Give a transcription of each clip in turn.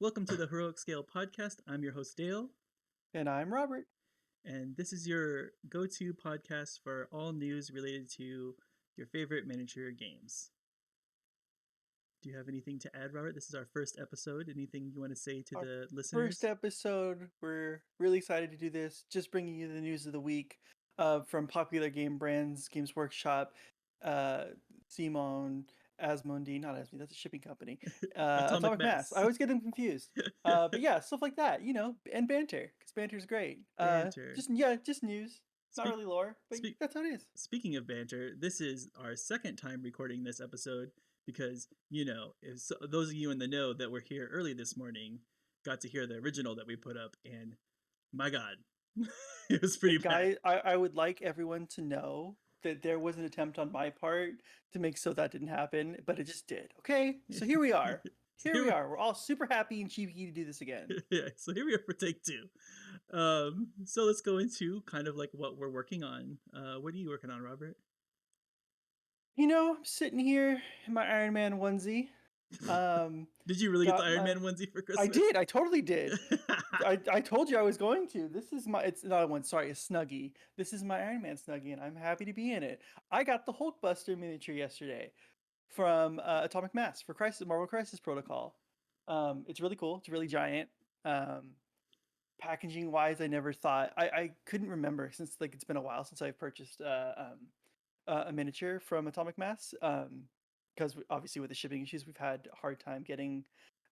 Welcome to the Heroic Scale podcast. I'm your host, Dale, And I'm Robert. and this is your go to podcast for all news related to your favorite miniature games. Do you have anything to add, Robert? This is our first episode. Anything you want to say to Our the first listeners? episode. We're really excited to do this. Just bringing you the news of the week from popular game brands, Games Workshop, uh, Simone, Asmodee, not Asmodee, that's a shipping company, Atomic Atomic Mass. I Mass. always get them confused. But yeah, stuff like that, and banter, because banter's great. Banter. Just news. Not Speak, really lore, but speak, that's how it is. Speaking of banter, this is our second time recording this episode because, if those of you in the know that were here early this morning got to hear the original that we put up, and my God, it was pretty bad. I would like everyone to know that there was an attempt on my part to make so that didn't happen, but it just did. Okay, so here we are. So Here we are. We're all super happy and cheeky to do this again. yeah, so here we are for take two. So let's go into kind of like what we're working on. What are you working on, Robert? I'm sitting here in my Iron Man onesie. Did you really get the Got Iron my. Man onesie for I Christmas? did. I totally did. I told you I was going to. This is my. It's not one. Sorry, a Snuggie. This is my Iron Man Snuggie, and I'm happy to be in it. I got the Hulkbuster miniature yesterday from Atomic Mass for Marvel Crisis Protocol. It's really cool. It's really giant. Um, Packaging wise, I never thought I couldn't remember since it's been a while since I've purchased a miniature from Atomic Mass. Because obviously with the shipping issues, we've had a hard time getting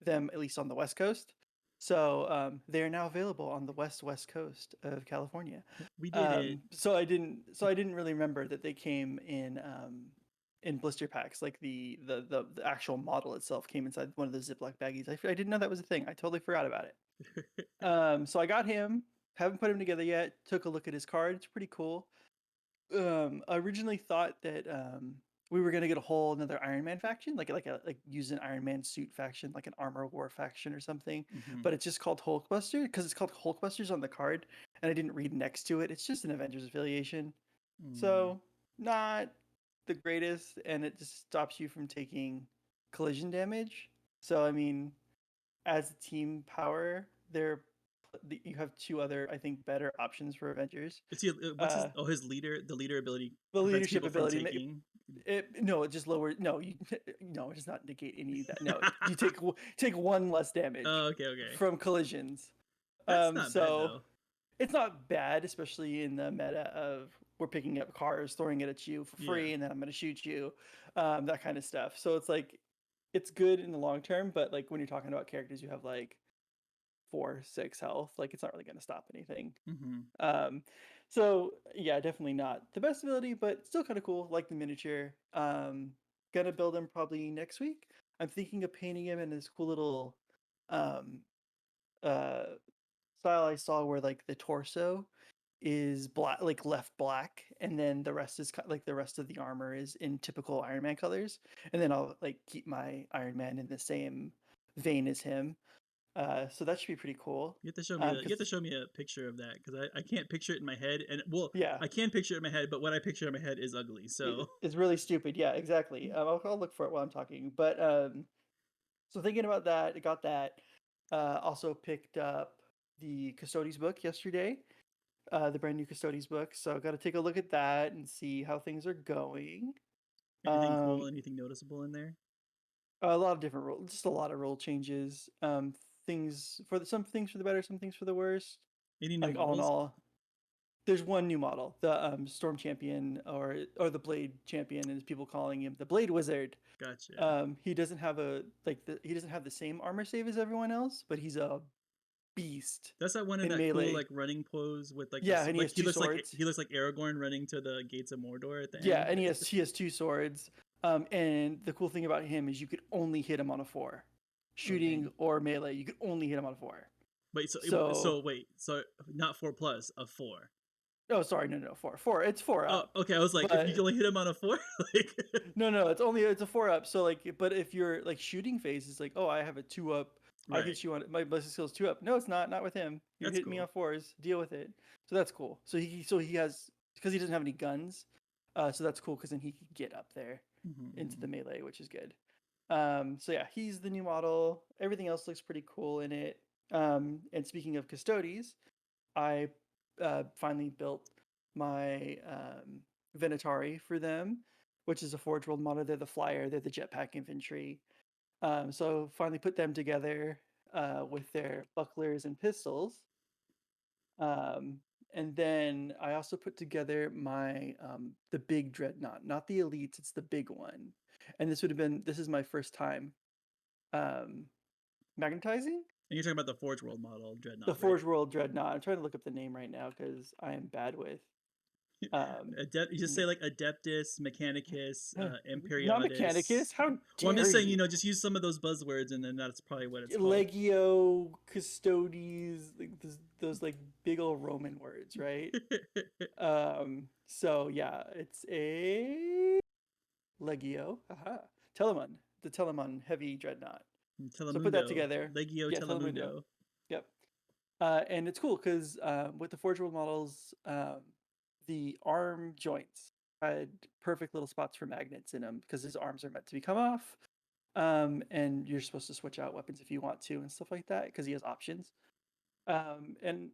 them at least on the West Coast. So they are now available on the West Coast of California. We did it. So I didn't really remember that they came in blister packs. Like the actual model itself came inside one of the Ziploc baggies. I didn't know that was a thing. I totally forgot about it. So I got him. Haven't put him together yet. Took a look at his card. It's pretty cool. I originally thought that we were gonna get a whole another Iron Man faction, like use an Iron Man suit faction, like an Armor War faction or something. Mm-hmm. But it's just called Hulkbuster because it's called Hulkbusters on the card, and I didn't read next to it. It's just an Avengers affiliation, Mm. so not the greatest, and it just stops you from taking collision damage. So I mean, as a team power, you have two other, I think, better options for Avengers. Is he? What's his? Uh, Oh, his leader. The leader ability the prevents leadership people from ability, taking. no, it just lowers. No, no, it does not negate any of that. No, you take one less damage Oh, okay, okay. from collisions. That's not bad So though. it's not bad, especially in the meta of we're picking up cars, throwing it at you for Yeah. free, and then I'm going to shoot you, that kind of stuff. So it's like it's good in the long term, but like when you're talking about characters, you have like 4, 6 health. Like it's not really going to stop anything. Mm-hmm. Um, so yeah, definitely not the best ability, but still kind of cool. Like the miniature. Gonna build him probably next week. I'm thinking of painting him in this cool little um uh style I saw where like the torso is black, like left black, and then the rest is like the rest of the armor is in typical Iron Man colors, and then I'll like keep my Iron Man in the same vein as him. So that should be pretty cool. You have to show me you have to Because show me a picture of that because I can't picture it in my head. And well, yeah, I can picture it in my head, but what I picture in my head is ugly. So it's really stupid. Yeah, exactly. I'll look for it while I'm talking. But so thinking about that, I got that. Also picked up the Custodes book yesterday, the brand new Custodes book. So got to take a look at that and see how things are going. anything cool, Um, anything noticeable in there? a lot of different rule, just a lot of rule changes. Some things for the better, some things for the worse. Any new Like all in models? all, there's one new model, the Storm Champion, or the Blade Champion, as people calling him, the Blade Wizard. Gotcha. He doesn't have he doesn't have the same armor save as everyone else, but he's a beast That's that one in in that cool melee. like running pose with like Yeah, this and he like has two swords. he looks like Aragorn running to the gates of Mordor at the Yeah, end. and he has two swords. And the cool thing about him is you could only hit him on a 4, Oh shooting dang! or melee. You could only hit him on a 4. Wait, So wait, so not 4 plus, a 4. oh, sorry, no, 4. It's 4 Oh, up, okay. I was like, if you can but only hit him on a 4, like no, it's a 4 up. So like, but if you're like shooting phase, it's like, oh, I have a 2 up. I right. hit you on my ballistic skills 2 up. No, it's not. Not with him. You're That's hitting me cool. on 4s. Deal with it. So that's cool. So he has, because he doesn't have any guns. So that's cool because then he can get up there into Mm-hmm. the melee, which is good. So yeah, he's the new model. Everything else looks pretty cool in it. And speaking of Custodes, I finally built my Venatari for them, which is a Forge World model. They're the flyer, they're the jetpack infantry. So finally put them together with their bucklers and pistols. Um, and then I also put together my the big dreadnought, not the elites, it's the big one. And this is my first time um, magnetizing And you're talking about the Forge World model the Dreadnought, right? Forge World Dreadnought. I'm trying to look up the name right now because I am bad with um, You just say like Adeptus, Mechanicus, not Imperiatus. Mechanicus. How Well, I'm dare just saying, you? just use some of those buzzwords, and then that's probably what it's called. Legio, Custodes, like those like big old Roman words, right? So yeah, it's a Legio. Aha. Telemon, the Telemon heavy dreadnought. So put that Telemundo, together. Legio Yeah, Telemundo. Telemundo. Yep. And it's cool because with the Forge World models, the arm joints had perfect little spots for magnets in them because his arms are meant to be come off. And you're supposed to switch out weapons if you want to and stuff like that because he has options. And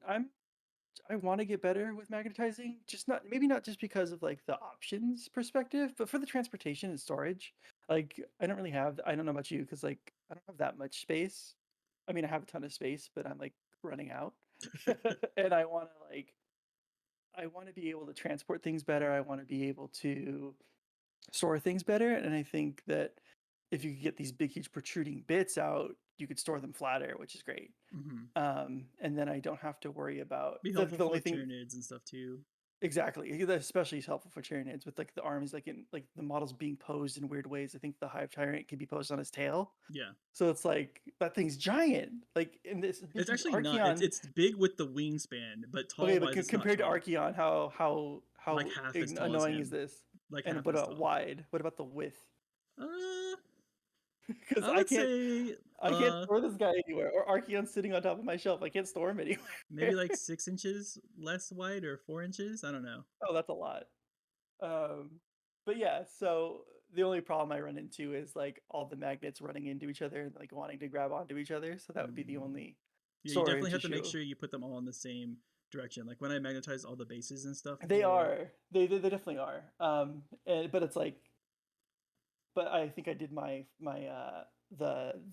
I want to get better with magnetizing, just not just because of like the options perspective, but for the transportation and storage. Like I don't know about you because like I don't have that much space. I mean, I have a ton of space, but I'm like running out. And I want to be able to transport things better. I want to be able to store things better. And I think that if you could get these big, huge protruding bits out, you could store them flatter, which is great. Hmm. And then I don't have to worry about Be helpful the for only like thing. Tyranids and stuff too. Exactly. That's especially helpful for Tyranids with like the arms, like in like the models being posed in weird ways. I think the Hive Tyrant can be posed on his tail. Yeah, So it's like that thing's giant. Like in this big it's huge actually not. It's Archeon. it's big with the wingspan, but Okay, tall but wise, it's not compared to tall. Archeon, Like half as tall as annoying is him. this? Like And half what as about tall. wide? What about the width? Uh, Because I would say I can't store this guy anywhere. Or Archeon's sitting on top of my shelf. I can't store him maybe anywhere. like 6 inches less wide or 4 inches. I don't know. Oh, that's a lot. Um, but yeah, so the only problem I run into is like all the magnets running into each other and like wanting to grab onto each other. So that would be the Mm. only Yeah, you definitely storage have to make issue. sure you put them all in the same direction. Like when I magnetize all the bases and stuff They for. are. They definitely are. But it's like, but I think I did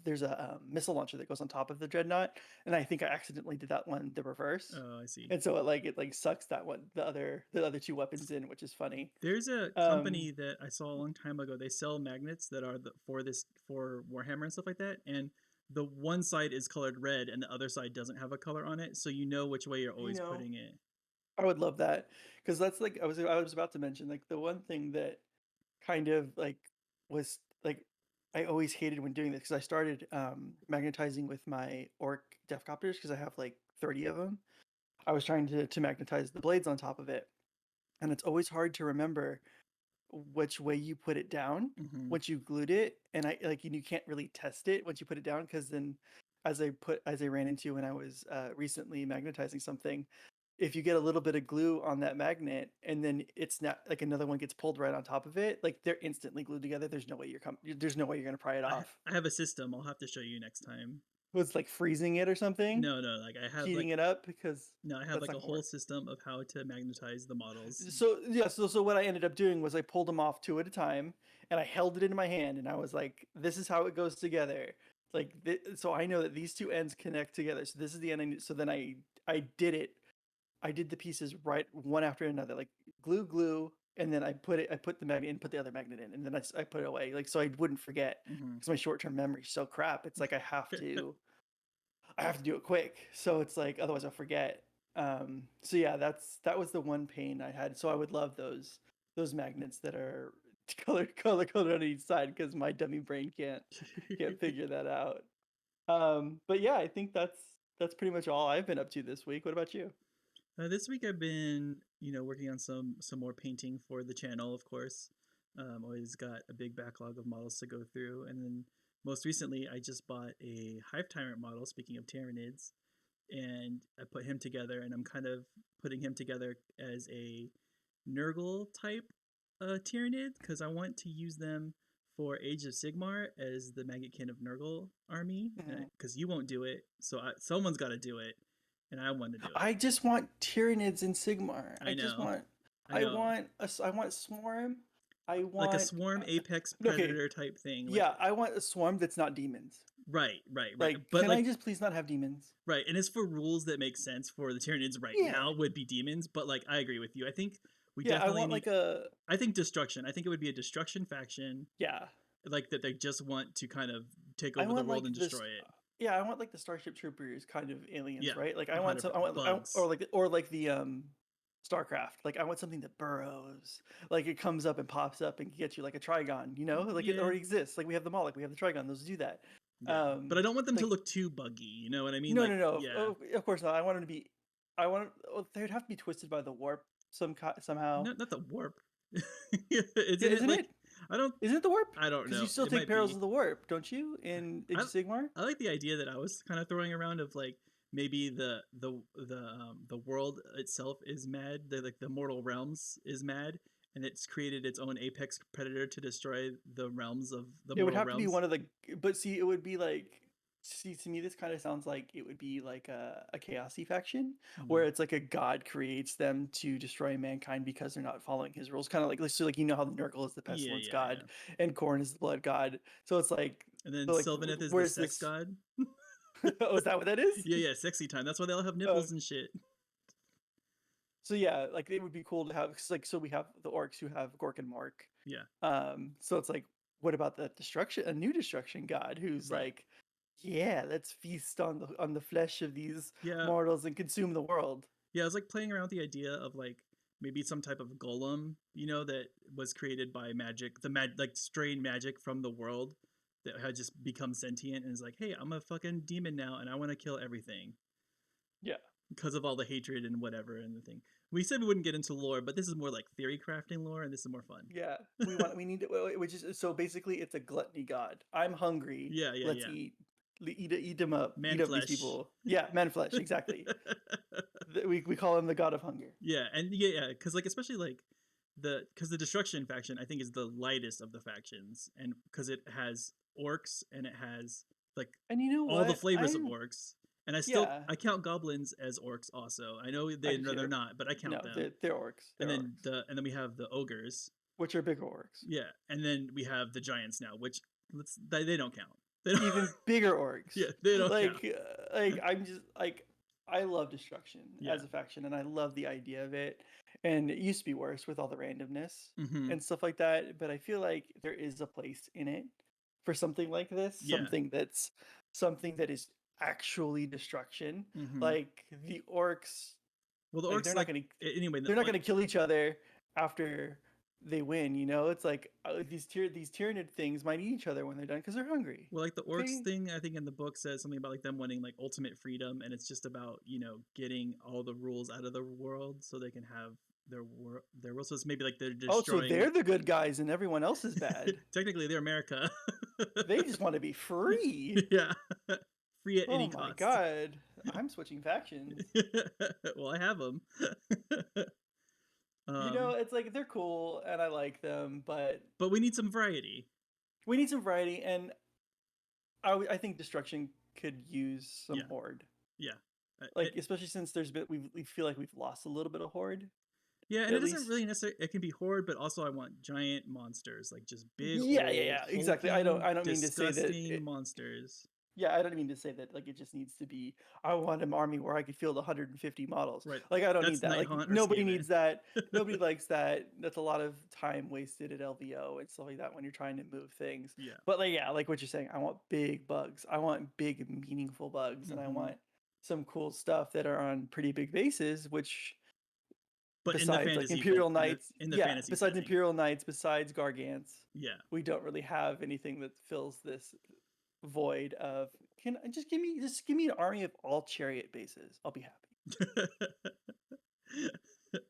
there's a missile launcher that goes on top of the dreadnought, and I think I accidentally did that one the reverse, Oh, I see. and so it like sucks that one the other two weapons in, which is funny. There's a Um, company that I saw a long time ago. They sell magnets that are for Warhammer and stuff like that, and the one side is colored red and the other side doesn't have a color on it, so you know which way you're you always know, putting it. I would love that because that's like I was about to mention like the one thing that kind of like was like I always hated when doing this because I started magnetizing with my orc Defcopters because I have like 30 of them. I was trying to magnetize the blades on top of it, and it's always hard to remember which way you put it down Hmm. once you glued it, and you can't really test it once you put it down because then as I ran into when I was recently magnetizing something, if you get a little bit of glue on that magnet and then it's not like another one gets pulled right on top of it, like they're instantly glued together. There's no way you're gonna pry it off. I have a system. I'll have to show you next time. It was like freezing it or something, No, no, like I have heating like it up because no, I have that's like not a gonna whole work. system of how to magnetize the models. So yeah, so what I ended up doing was I pulled them off two at a time, and I held it in my hand, and I was like, "This is how it goes together." Like, so I know that these two ends connect together. So this is the end. So then I did it. I did the pieces right one after another, like glue, and then I put the magnet in, put the other magnet in, and then I put it away, like so I wouldn't forget Hmm. because my short term memory is so crap. It's like I have to do it quick. So it's like otherwise I'll forget. So yeah, that was the one pain I had. So I would love those magnets that are color on each side because my dummy brain can't figure that out. But yeah, I think that's pretty much all I've been up to this week. What about you? This week I've been, working on some more painting for the channel, of course. Always got a big backlog of models to go through, and then most recently I just bought a Hive Tyrant model. Speaking of Tyranids, and I put him together, and I'm kind of putting him together as a Nurgle type Tyranid because I want to use them for Age of Sigmar as the Maggotkin of Nurgle army, because you won't do it, so someone's got to do it, and I want to do it. I just want Tyranids in Sigmar. I know. I want Swarm. I want like a Swarm Apex Predator type thing. Yeah, I want a Swarm that's not demons. Right. Like, but can I just please not have demons? Right, and it's for rules that make sense for the Tyranids now would be demons, but like I agree with you. I think we definitely I think destruction. I think it would be a destruction faction. Yeah. Like that they just want to kind of take over the world and destroy it. Yeah, I want like the Starship Troopers kind of aliens, right? Like I want bugs. or like the StarCraft. Like I want something that burrows. Like it comes up and pops up and gets you like a Trigon, you know? Like it already exists. Like we have the Moloch, we have the Trigon, those do that. Yeah. But I don't want them to look too buggy, you know what I mean? No. Yeah. Oh, of course not. I want them to be they'd have to be twisted by the warp somehow. Not the warp. Isn't it? Isn't it the warp? I don't know. Because you still take perils of the warp, don't you? In Age of Sigmar? I like the idea that I was kind of throwing around of like maybe the world itself is mad. The mortal realms is mad, and it's created its own apex predator to destroy the realms of the mortal realms. It would have to be one of the. But see, it would be like. See, to me, this kind of sounds like it would be like a chaosy faction, where it's like a god creates them to destroy mankind because they're not following his rules. Kind of like, so like, you know how the Nurgle is the pestilence god, and Khorne is the blood god. So it's like, and then Sylvaneth is the sex god. Oh, is that what that is? Yeah, sexy time. That's why they all have nipples and shit. So yeah, like it would be cool to have, like, so we have the orcs who have Gork and Mork. Yeah. So it's like, what about a new destruction god who's like, yeah, let's feast on the flesh of these mortals and consume the world. Yeah, I was like playing around with the idea of like maybe some type of golem, you know, that was created by magic, like strained magic from the world that had just become sentient and is like, hey, I'm a fucking demon now and I want to kill everything. Yeah. Because of all the hatred and whatever and the thing. We said we wouldn't get into lore, but this is more like theory crafting lore, and this is more fun. Yeah, we need to, which is, so basically it's a gluttony god. I'm hungry. Yeah. Let's eat them up. Man eat flesh. Up these people. Yeah, man flesh, exactly. we call him the god of hunger. Yeah, and because like especially like because the destruction faction I think is the lightest of the factions, and because it has orcs and it has like all the flavors of orcs. And I count goblins as orcs also. I know they're not, but I count them. They're orcs. And then we have the ogres, which are bigger orcs. Yeah, and then we have the giants now, which they don't count. Even bigger orcs. Yeah, they don't count. I'm just like, I love destruction as a faction, and I love the idea of it. And it used to be worse with all the randomness and stuff like that. But I feel like there is a place in it for something like this. Something that is actually destruction. Like the orcs. Well, the orcs they're not going to they're not going to kill each other after they win, you know. It's like these tyrannid things might eat each other when they're done because they're hungry. Well, like the orcs thing, I think in the book says something about like them wanting like ultimate freedom, and it's just about getting all the rules out of the world so they can have their world. So it's maybe like they're destroying. Oh, so they're the good guys and everyone else is bad. Technically, they're America. They just want to be free. Yeah. Free at any cost. Oh my god, I'm switching factions. Well, I have them. It's like they're cool and I like them, but we need some variety. And I think destruction could use some horde. Yeah, especially since we feel like we've lost a little bit of horde. Yeah, and it doesn't really necessarily. It can be horde, but also I want giant monsters, like just big. Yeah, exactly. I don't mean to say that monsters. Yeah, I don't mean to say that like it just needs to be. I want an army where I could field 150 models. Right. Like I don't need that. Like nobody needs that. Nobody likes that. That's a lot of time wasted at LVO and stuff like that when you're trying to move things. Yeah. But like what you're saying, I want big bugs. I want big meaningful bugs, and I want some cool stuff that are on pretty big bases, which. But besides in the fantasy, like Imperial Knights, fantasy besides setting. Imperial Knights, besides Gargants, we don't really have anything that fills this void of. Just give me an army of all chariot bases. I'll be happy.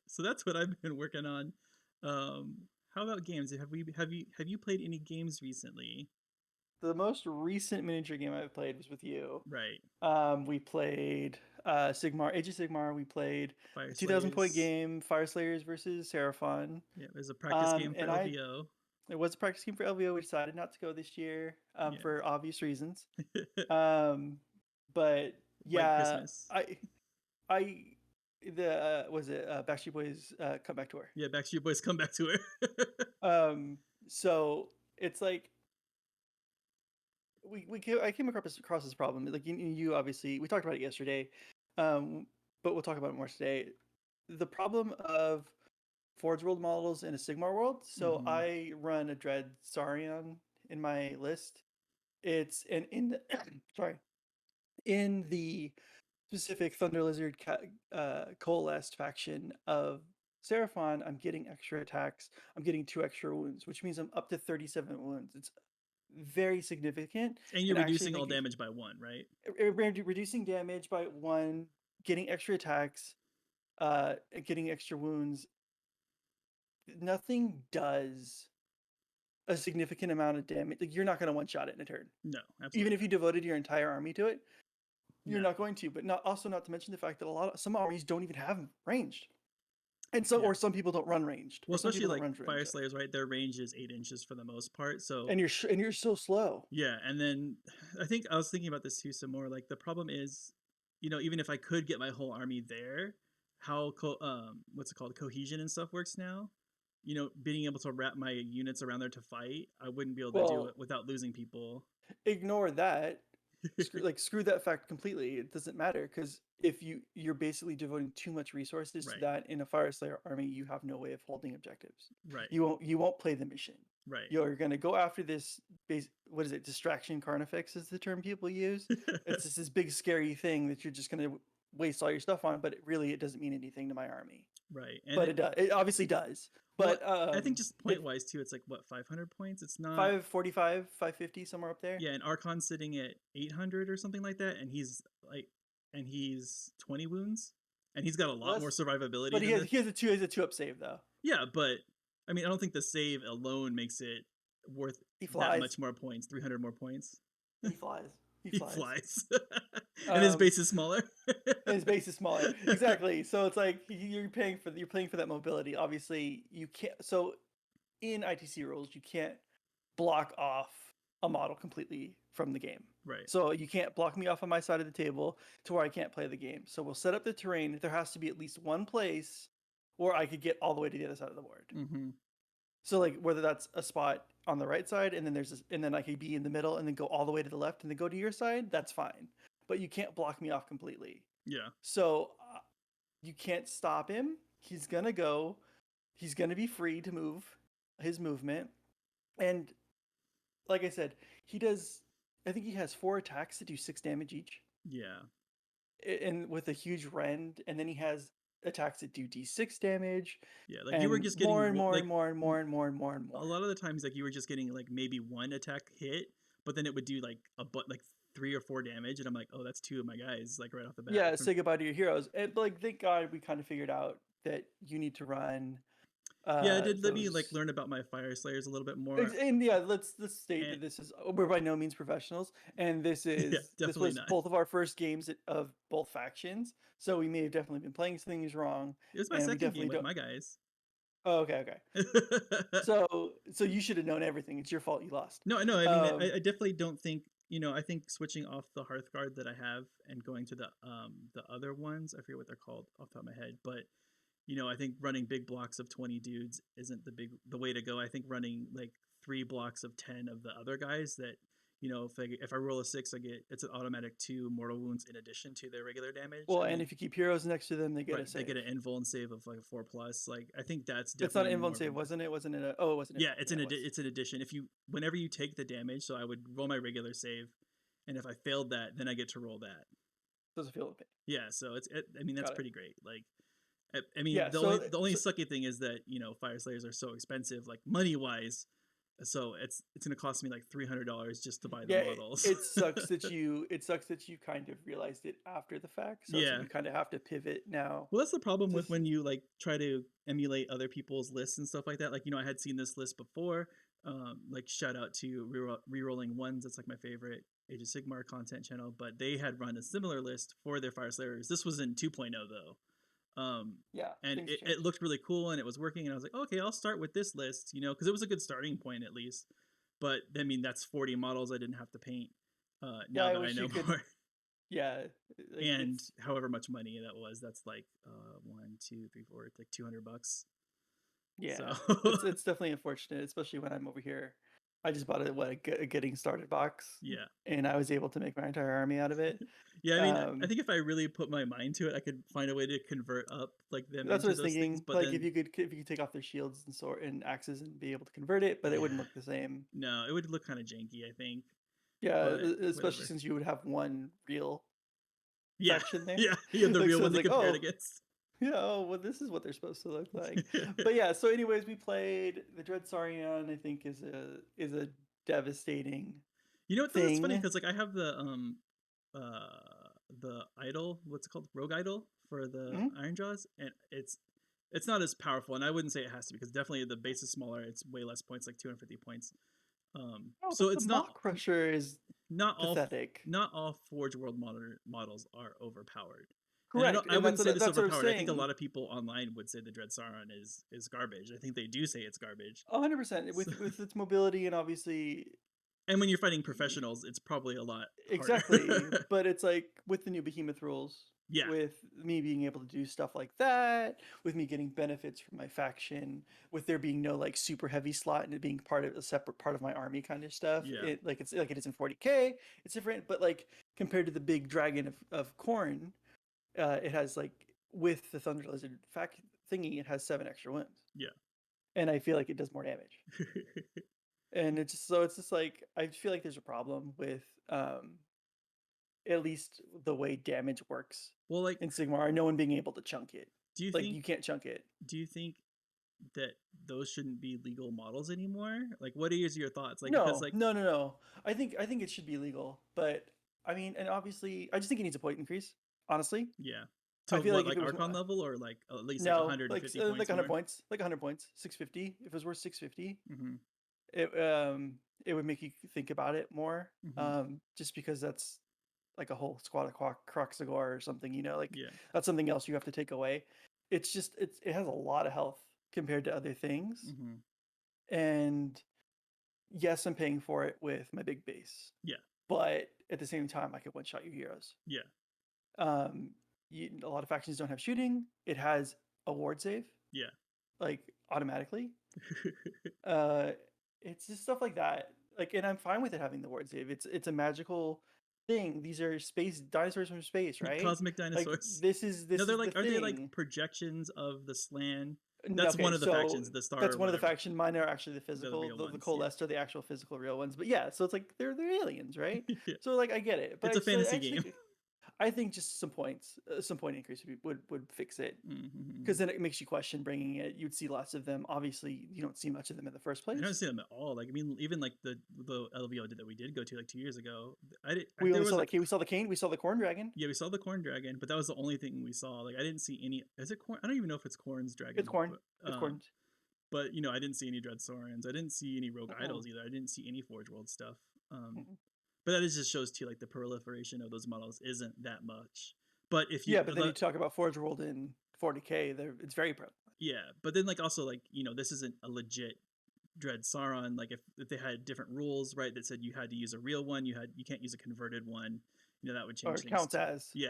So that's what I've been working on. How about games? Have you played any games recently? The most recent miniature game I've played was with you. Right. We played Sigmar, Age of Sigmar. We played a 2,000 point game, Fire Slayers versus Seraphon. Yeah, it was a practice game for LVO. It was a practice game for LVO. We decided not to go this year Yeah. for obvious reasons. But White yeah, Christmas. I was it Backstreet Boys comeback tour. Yeah, Backstreet Boys come back to her. So it's like I came across this problem. Like you obviously we talked about it yesterday, but we'll talk about it more today. The problem of Forge World models in a Sigmar world. So Mm-hmm. I run a Dread Saurian in my list. It's in the, sorry, in the specific Thunder Lizard coalesced faction of Seraphon. I'm getting extra attacks. I'm getting 2 extra wounds, which means I'm up to 37 wounds. It's very significant, And you're and actually reducing all making damage by 1, right? reducing damage by 1, getting extra attacks, getting extra wounds. Nothing does a significant amount of damage. Like, you're not going to one shot it in a turn. No, absolutely. Even if you devoted your entire army to it, you're No. not going to. But not to mention the fact that some armies don't even have ranged, and so Yeah. or some people don't run ranged. Well, Or some especially people don't like run Fire ranged. Slayers, right? Their range is 8 inches for the most part. So And you're so slow. yeah, and then I think I was thinking about this too some more. Like the problem is, even if I could get my whole army there, how what's it called, cohesion and stuff works now. Being able to wrap my units around there to fight, I wouldn't be able to do Well, it without losing people. ignore that. Screw that fact completely. It doesn't matter because if you're basically devoting too much resources to Right, that in a Fire Slayer army, you have no way of holding objectives. right, You won't play the mission. right. You're gonna go after this base. What is it? Distraction carnifex is the term people use. It's just this big scary thing that you're just gonna waste all your stuff on, but it doesn't mean anything to my army. Right, and But it does. It obviously does. well, But I think just point it wise too, it's like what, 500 points. It's not. 545, 550, somewhere up there. Yeah, and Archon's sitting at 800 or something like that, and he's 20 wounds, and he's got a lot more Less, survivability but than this. he has a 2 up save though. Yeah, but I mean, I don't think the save alone makes it worth He that flies. much more points, 300 more points. He flies. He flies. And his base is smaller. And his base is smaller. Exactly. So it's like you're paying for that mobility. Obviously, you can't. So in ITC rules, you can't block off a model completely from the game. Right. So you can't block me off on my side of the table to where I can't play the game. So we'll set up the terrain. There has to be at least one place where I could get all the way to the other side of the board. Mm-hmm. So like whether that's a spot on the right side, and then and then I could be in the middle, and then go all the way to the left, and then go to your side. That's fine, but you can't block me off completely. Yeah. So you can't stop him. He's gonna go. He's gonna be free to move his movement, and like I said, he does. I think he has 4 attacks that do 6 damage each. Yeah. And with a huge rend, and then he has attacks that do d6 damage. Yeah, like you were just getting more and more like, and more and more and more and more and more. A lot of the times, like you were just getting like maybe 1 attack hit, but then it would do like like 3 or 4 damage, and I'm like, oh, that's 2 of my guys, like right off the bat. Yeah, say goodbye to your heroes. And like, thank God we kind of figured out that you need to run. Yeah, it did let me like learn about my Fire Slayers a little bit more. And yeah, let's state that this is we're by no means professionals, and this was not. both of our first games of both factions, so we may have definitely been playing some things wrong. It was my second game with my guys. Oh, okay. So you should have known everything. It's your fault you lost. No, I mean, I definitely don't think, I think switching off the Hearthguard that I have and going to the other ones, I forget what they're called off the top of my head, but I think running big blocks of 20 dudes isn't the way to go. I think running like 3 blocks of 10 of the other guys that, if I roll a 6, it's an automatic 2 mortal wounds in addition to their regular damage. Well, and if you keep heroes next to them, they get a save. They get an invuln save of like a 4+. Like I think that's definitely. It's not an invuln save, wasn't it? Wasn't it? Oh, it wasn't. Yeah, it's an addition. Whenever you take the damage, so I would roll my regular save, and if I failed that, then I get to roll that. Doesn't feel okay. Yeah, so I mean that's pretty great. Like, I mean, yeah, the only sucky thing is that Fire Slayers are so expensive, like money wise. So it's gonna cost me like $300 just to buy the models. It sucks that you kind of realized it after the fact. So you kind of have to pivot now. Well, that's the problem with when you like try to emulate other people's lists and stuff like that. Like I had seen this list before. Like shout out to Rerolling Ones. That's like my favorite Age of Sigmar content channel. But they had run a similar list for their Fire Slayers. This was in 2.0 though. Yeah, And things it change. looked really cool and it was working. And I was like, okay, I'll start with this list, because it was a good starting point at least. But I mean, that's 40 models I didn't have to paint. Yeah, Now I that I wish know you could. more, Yeah, like and it's however much money that was, that's like 1, 2, 3, 4, it's like $200. So yeah, it's definitely unfortunate, especially when I'm over here. I just bought a getting started box, yeah. and I was able to make my entire army out of it. Yeah, I mean, I Um, think if I really put my mind to it, I could find a way to convert up like them that's what I into was those things. thinking. But Like then, if you could take off their shields and sword and axes and be able to convert it, but it wouldn't yeah, look the same. no, it would look kind of janky, I think. Yeah, But especially whatever. since you would have one real Yeah, faction there. yeah, you have the Like real so, one it's to like, compare it oh, against. yeah, oh, well, this is what they're supposed to look like. But yeah, so anyways, we played the Dread Saurian. I think is a devastating You know what though? It's funny thing. because like I have the idol, what's it called, rogue idol for the Mhm. Iron Jaws, and it's not as powerful, and I wouldn't say it has to because definitely the base is smaller. It's way less points, like 250 points. Oh, So but the it's Maw Crusher is not all pathetic. not all Forge World models are overpowered. And Correct, I and wouldn't say this that's what I'm overpowered. I think a saying. lot of people online would say the Dread Sauron is garbage. I think they do say it's garbage. 100% So, with its mobility and obviously and when you're fighting professionals, it's probably a lot harder. exactly, but it's like with the new behemoth rules, Yeah, with me being able to do stuff like that, with me getting benefits from my faction, with there being no like super heavy slot and it being part of a separate part of my army kind of stuff. yeah, It like it's like it is in 40K. It's different, but like compared to the big dragon of Corn, it has like with the Thunder Lizard thingy, it has 7 extra wounds, yeah. and I feel like it does more damage. And it's just like I feel like there's a problem with at least the way damage works Well, like, in Sigmar, no one being able to chunk it. do you Like think you can't chunk it. do you think that those shouldn't be legal models anymore? Like, what is your thoughts? Like, because No, like, no, no, no. I think it should be legal, but I mean, and obviously, I just think it needs a point increase. Honestly, yeah, I to feel what, like if like it was Archon level or like at least like no, like 150 like points 100 more? points, like 100 points, 650. If it was worth 650, Mm-hmm. it would make you think about it more. Mm-hmm. Just because that's like a whole squad of Croxagore or something, like Yeah. that's something else you have to take away. It's just it has a lot of health compared to other things. Mm-hmm. And yes, I'm paying for it with my big base. Yeah. But at the same time, I can one shot your heroes. Yeah. Um a lot of factions don't have shooting. It has a ward save, Yeah. like automatically. Uh it's just stuff like that. Like, and I'm fine with it having the ward save. It's a magical thing. These are space dinosaurs from space, right? Cosmic Like dinosaurs. No, this they're is the like, aren't they like thing. projections of the Slan? That's one Okay, of the so factions, the Star that's or one of the whatever. faction. Mine are actually the They're the physical. real The ones. Yeah. coalesced are the actual physical real ones. But yeah, so it's like they're aliens, right? Yeah. So like I get it, but It's a fantasy game. I think just some point increase would fix it, Mm-hmm. because then it makes you question bringing it. You'd see lots of them. Obviously, you don't see much of them in the first I don't place. see them at all. Like, I mean, even like the LVO that we did go to like 2 years ago, We there only was saw like, we saw the cane, we saw the corn dragon. yeah, we saw the corn dragon, but that was the only thing we saw. Like, I didn't see any. Is it corn? I don't even know if it's corn's It's dragon, corn. It's corn. but I didn't see any Dread Saurians. I didn't see any Rogue Mm-mm. Idols either. I didn't see any Forge World stuff. Mm-mm. But that just shows too, like the proliferation of those models isn't that much. But if you, Yeah, but then you talk about Forge World in 40K, it's very pro. yeah, but then like also like this isn't a legit Dread Sauron. Like if they had different rules, right, that said you had to use a real one, you can't use a converted one. That would Or change things counts too. as. Yeah,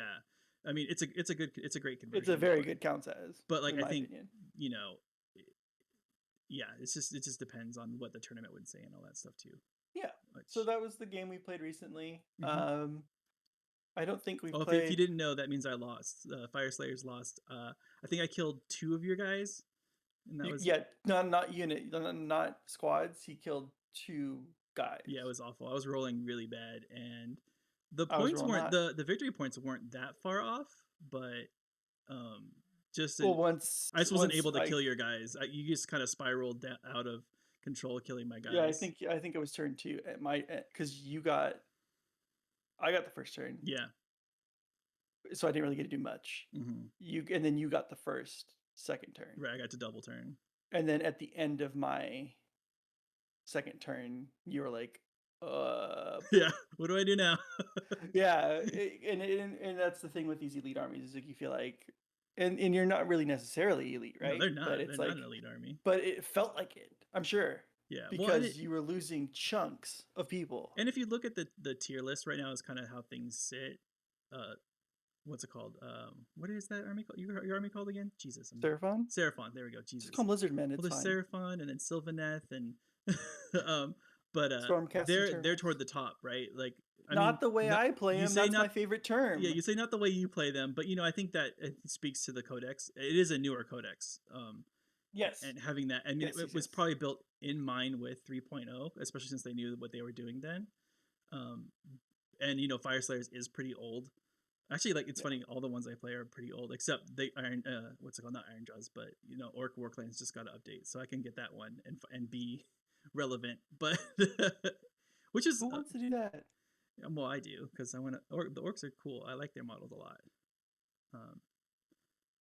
I mean it's a great It's a conversion, very good counts as, but like in I my think opinion. you know, yeah, it just depends on what the tournament would say and all that stuff too. Yeah. Which, So that was the game we played recently. mm-hmm. I don't think we've Oh, if you played. didn't know, that means I lost. Fire Slayers lost. I think I killed 2 of your guys, and that was Yeah, not unit, not squads. He killed 2 guys. yeah, it was awful. I was rolling really bad, and the I was points rolling weren't hot. the victory points weren't that far off, but just Well, I just wasn't once able to I kill your guys. You just kind of spiraled out of control, killing my yeah, guys. I think it was turn 2 at my because I got the first turn, Yeah. so I didn't really get to do much. Mm-hmm. And then you got the second turn, Right, I got to double turn. and then at the end of my second turn, you were like, Yeah. What do I do now? yeah, and that's the thing with these elite armies is like you feel like and you're not really necessarily elite, No, right? they're not. But They're it's not an like, elite army. but it felt like it. I'm sure Yeah. Well, because you were losing chunks of people. and if you look at the tier list right now, is kind of how things sit. Uh, what's it called? What is that army called? Your army called again? Jesus, Seraphon? Seraphon. There we go. Just Jesus. call them Lizard Men. Well, It's there's fine. Seraphon and then Sylvaneth and um, but Stormcast and they're Terminus. toward the top, right? Like I Not mean, the way I play them. That's my favorite term. Yeah, you say not the way you play them, but I think that it speaks to the codex. It is a newer codex. Yes. And having that, I mean, it was probably built in mind with 3.0, especially since they knew what they were doing then. And Fire Slayers is pretty old. Actually, like it's funny, all the ones I play are pretty old, except they Iron. What's it called? Not Iron Jaws, but Orc Warclans just got to update, so I can get that one and be relevant. But which is who wants to do that? Well, I do because I want to. The orcs are cool. I like their models a lot.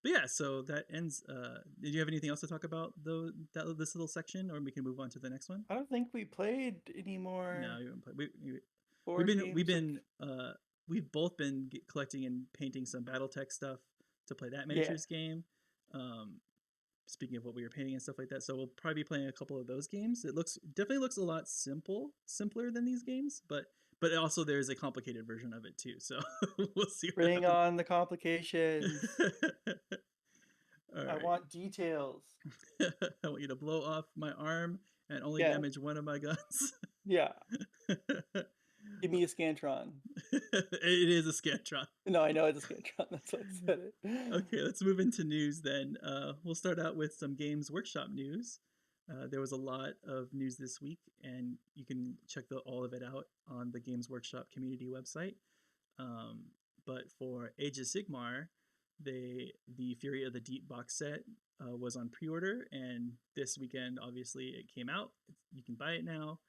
But yeah, so that ends. Did you have anything else to talk about this little section, or we can move on to the next one? I don't think we played anymore. No, you haven't played. We've both been collecting and painting some BattleTech stuff to play that miniatures game. Speaking of what we were painting and stuff like that, so we'll probably be playing a couple of those games. It definitely looks a lot simpler than these games, but also there's a complicated version of it too. So we'll see. Bring on the complications. Right. I want details. I want you to blow off my arm and only damage one of my guns. Yeah. Give me a Scantron. It is a Scantron. No, I know it's a Scantron. That's why I said it. Okay, let's move into news then. We'll start out with some Games Workshop news. There was a lot of news this week, and you can check all of it out on the Games Workshop community website. But for Age of Sigmar, the Fury of the Deep box set was on pre-order, and this weekend, obviously, it came out. You can buy it now.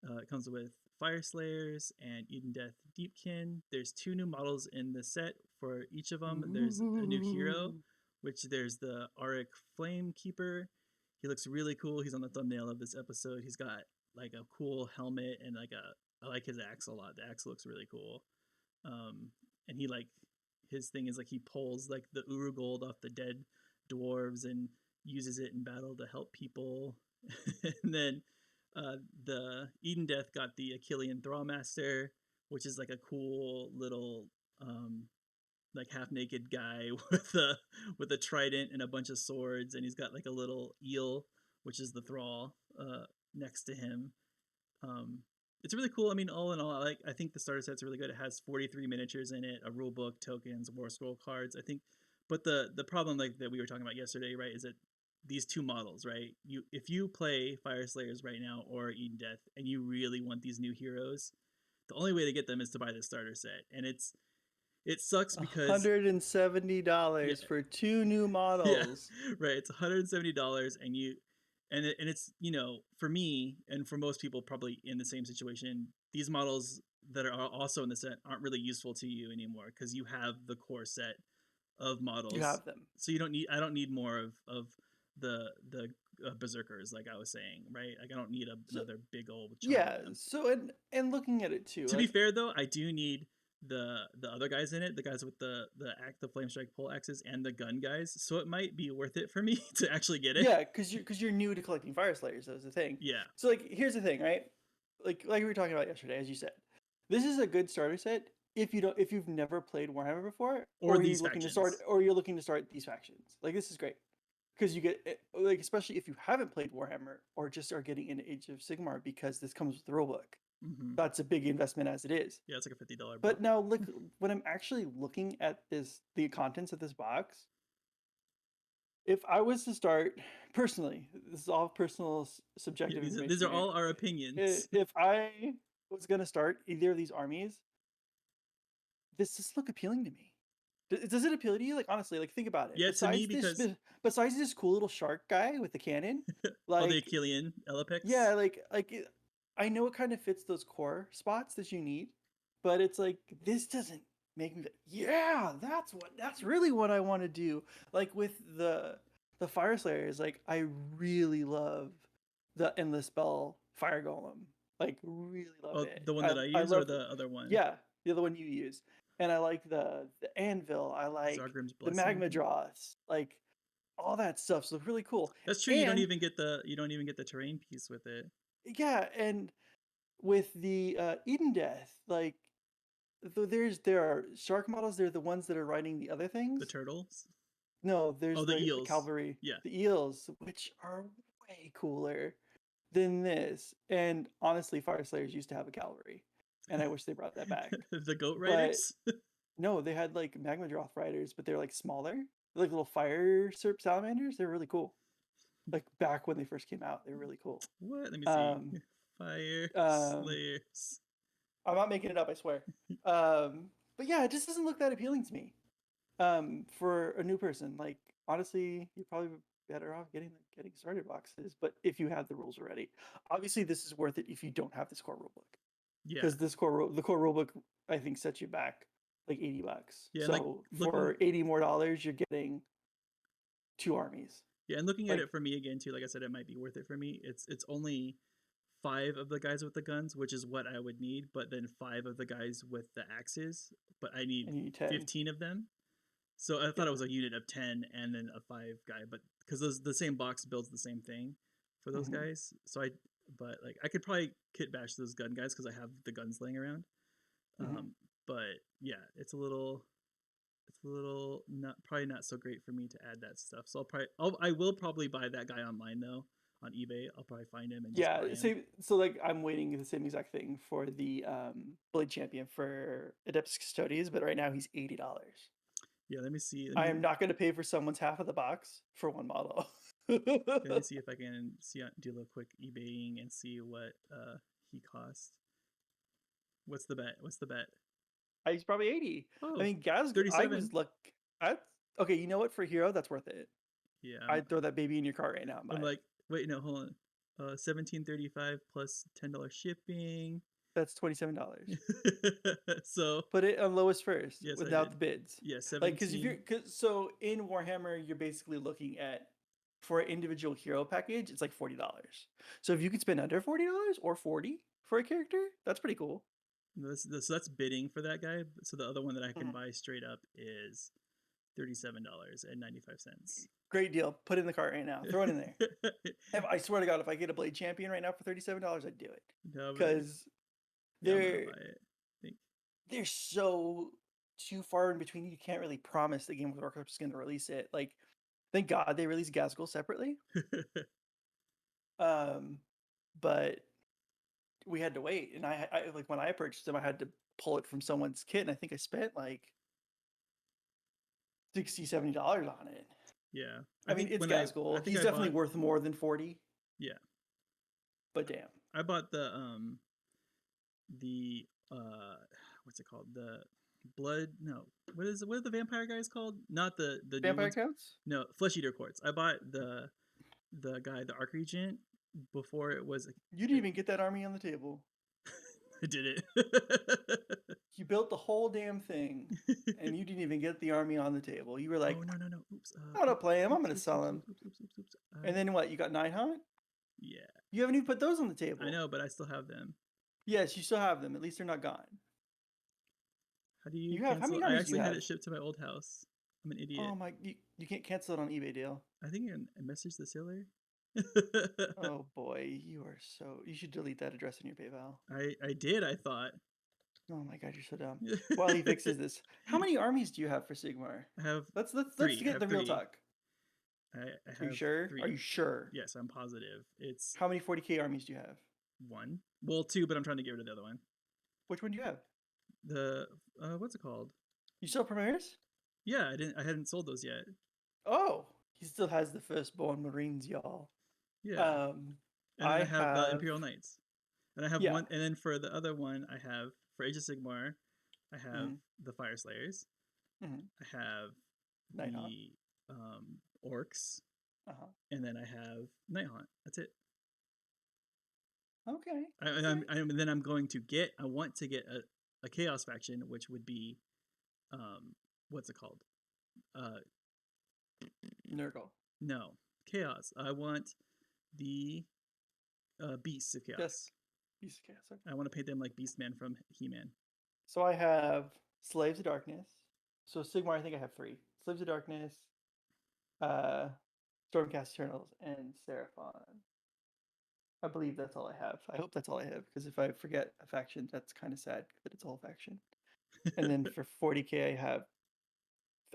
It comes with Fire Slayers and Eden Death Deepkin. There's 2 new models in the set for each of them. There's a new hero, which there's the Auric Flame Keeper. He looks really cool. He's on the thumbnail of this episode. He's got like a cool helmet and I like his axe a lot. The axe looks really cool. And his thing is he pulls the Uru gold off the dead dwarves and uses it in battle to help people. And then the Eden Death got the Achillean Thrallmaster, which is a cool little half naked guy with a trident and a bunch of swords, and he's got a little eel, which is the thrall, next to him. It's really cool. I mean, all in all, I think the starter set's really good. It has 43 miniatures in it, a rule book, tokens, war scroll cards. I think, but the problem that we were talking about yesterday, right, is that these 2 models, right? If you play Fire Slayers right now or Eden Death, and you really want these new heroes, the only way to get them is to buy the starter set, and it sucks because $170 for 2 new models. Yeah, right. It's $170, and it's for me and for most people probably in the same situation, these models that are also in the set aren't really useful to you anymore because you have the core set of models. You have them, so I don't need more of the berserkers, like I was saying, right? I don't need another big old So and looking at it too, to be fair though, I do need the other guys in it, the guys with the flame strike pole axes and the gun guys, so it might be worth it for me to actually get it. Yeah, because you're new to collecting Fire Slayers. That's the thing. Yeah. So here's the thing, right? Like we were talking about yesterday, as you said, this is a good starter set if you've never played Warhammer before, or these you're looking to start these factions. This is great because you get especially if you haven't played Warhammer or just are getting into Age of Sigmar, because this comes with the rulebook. Mm-hmm. That's a big investment as it is. Yeah, it's like a $50 book. But now look, when I'm actually looking at the contents of this box, if I was to start personally, this is all personal, subjective. Yeah, these are all our opinions. If I was going to start either of these armies, this does look appealing to me. Does it appeal to you? Honestly, think about it. Yeah, to me, because besides this cool little shark guy with the cannon, the Achillean Elepex. Yeah, I know it kind of fits those core spots that you need, but it's this doesn't make me yeah, that's really what I want to do. With the Fire Slayers, I really love the Endless Spell Fire Golem. Really love it. The one that I use, or the other one? Yeah, the other one you use. and I like the anvil. I like Zargrim's the blessing. magma dross. Like all that stuff's look really cool. That's true. You don't even get the terrain piece with it. Yeah, and with the Eden Death, like there are shark models. They're the ones that are riding the other things. The turtles. No, there's the the eels. cavalry. Yeah, the eels, which are way cooler than this. And honestly, Fire Slayers used to have a cavalry, and I wish they brought that back. The goat But riders. no, they had like magma droth riders, but they're like smaller, they're like little fire salamanders. They're really cool. Like back when they first came out, they were really cool. What? Let me see. Fire Slayers. I'm not making it up, I swear. But yeah, it just doesn't look that appealing to me. For a new person, like honestly, you're probably better off getting starter boxes. But if you have the rules already, obviously this is worth it if you don't have this core rulebook. Yeah. Because the core rulebook, I think, sets you back like $80. Yeah. So like, for $80 more, you're getting 2 armies. Yeah, and looking at it for me again too, like I said, it might be worth it for me. It's only 5 of the guys with the guns, which is what I would need, but then 5 of the guys with the axes, but I need 15 of them. So I thought it was a unit of 10 and then a 5 guy, but because the same box builds the same thing for those guys. So I could probably kit bash those gun guys because I have the guns laying around. But yeah, it's a little probably not so great for me to add that stuff. So I will probably buy that guy online though. On eBay, I'll probably find him and just buy him. So like I'm waiting the same exact thing for the Blade Champion for Adeptus Custodes, but right now he's $80. Yeah, let me see. I am not going to pay for someone's half of the box for one model. Let me see if I can do a quick eBaying and see what he costs. What's the bet? He's probably 80. Oh, I mean, Gaz, 37. I was okay, you know what? For Hero, that's worth it. Yeah. I'd throw that baby in your cart right now. I'm like, wait, no, hold on. $17.35 plus $10 shipping. That's $27. So put it on lowest first, yes, without the bids. Yeah, 17. So in Warhammer, you're basically looking at, for an individual hero package, it's like $40. So if you could spend under $40 or $40 for a character, that's pretty cool. So that's bidding for that guy. So the other one that I can buy straight up is $37.95. Great deal. Put it in the cart right now. Throw it in there. I swear to God, if I get a Blade Champion right now for $37, I'd do it. Because they're so too far in between. You can't really promise the Game of Warcraft is going to release it. Like, thank God they released Gazgul separately. But we had to wait, and I like when I purchased them, I had to pull it from someone's kit, and I think I spent like $60-$70 on it. Yeah, I mean, it's Gazgul. He's definitely worth more than 40. Yeah, but damn, I bought the what's it called? The blood? No, what are the vampire guys called? Not the vampire counts? No, flesh eater quartz. I bought the guy, the Arc Regent, before it was. You didn't even get that army on the table. I did it. You built the whole damn thing, and you didn't even get the army on the table. You were like, "Oh no! Oops! I'm gonna play him. I'm gonna sell him." Oops. And then what? You got 9 Hunt? Yeah. You haven't even put those on the table. I know, but I still have them. Yes, you still have them. At least they're not gone. How do you? How many I armies actually had it shipped to my old house. I'm an idiot. Oh my! You can't cancel it on eBay deal. I think I messaged the seller. Oh boy, you should delete that address in your PayPal. I did. I thought. Oh my God, you're so dumb. While he fixes this, how many armies do you have for Sigmar? I have. Let's get the real talk. I Are you sure? 3. Are you sure? Yes, I'm positive. It's how many 40K armies do you have? 1. Well, 2, but I'm trying to get rid of the other one. Which one do you have? The what's it called? You still have Primaris? Yeah, I hadn't sold those yet. Oh, he still has the Firstborn Marines, y'all. Yeah. And I have the Imperial Knights, and I have one. And then for the other one, I have for Age of Sigmar, I have the Fire Slayers. I have the Orcs, and then I have Nighthaunt. That's it. Okay. Then I'm going to get. I want to get a Chaos faction, which would be, what's it called? Nurgle. No, Chaos. I want the Beasts of Chaos. Yes. Beasts of Chaos. Okay. I want to paint them like Beastman from He-Man. So I have Slaves of Darkness. So Sigmar, I think I have 3. Slaves of Darkness, uh, Stormcast Eternals, and Seraphon. I believe that's all I have. I hope that's all I have, because if I forget a faction, that's kind of sad that it's all faction. And then for 40k,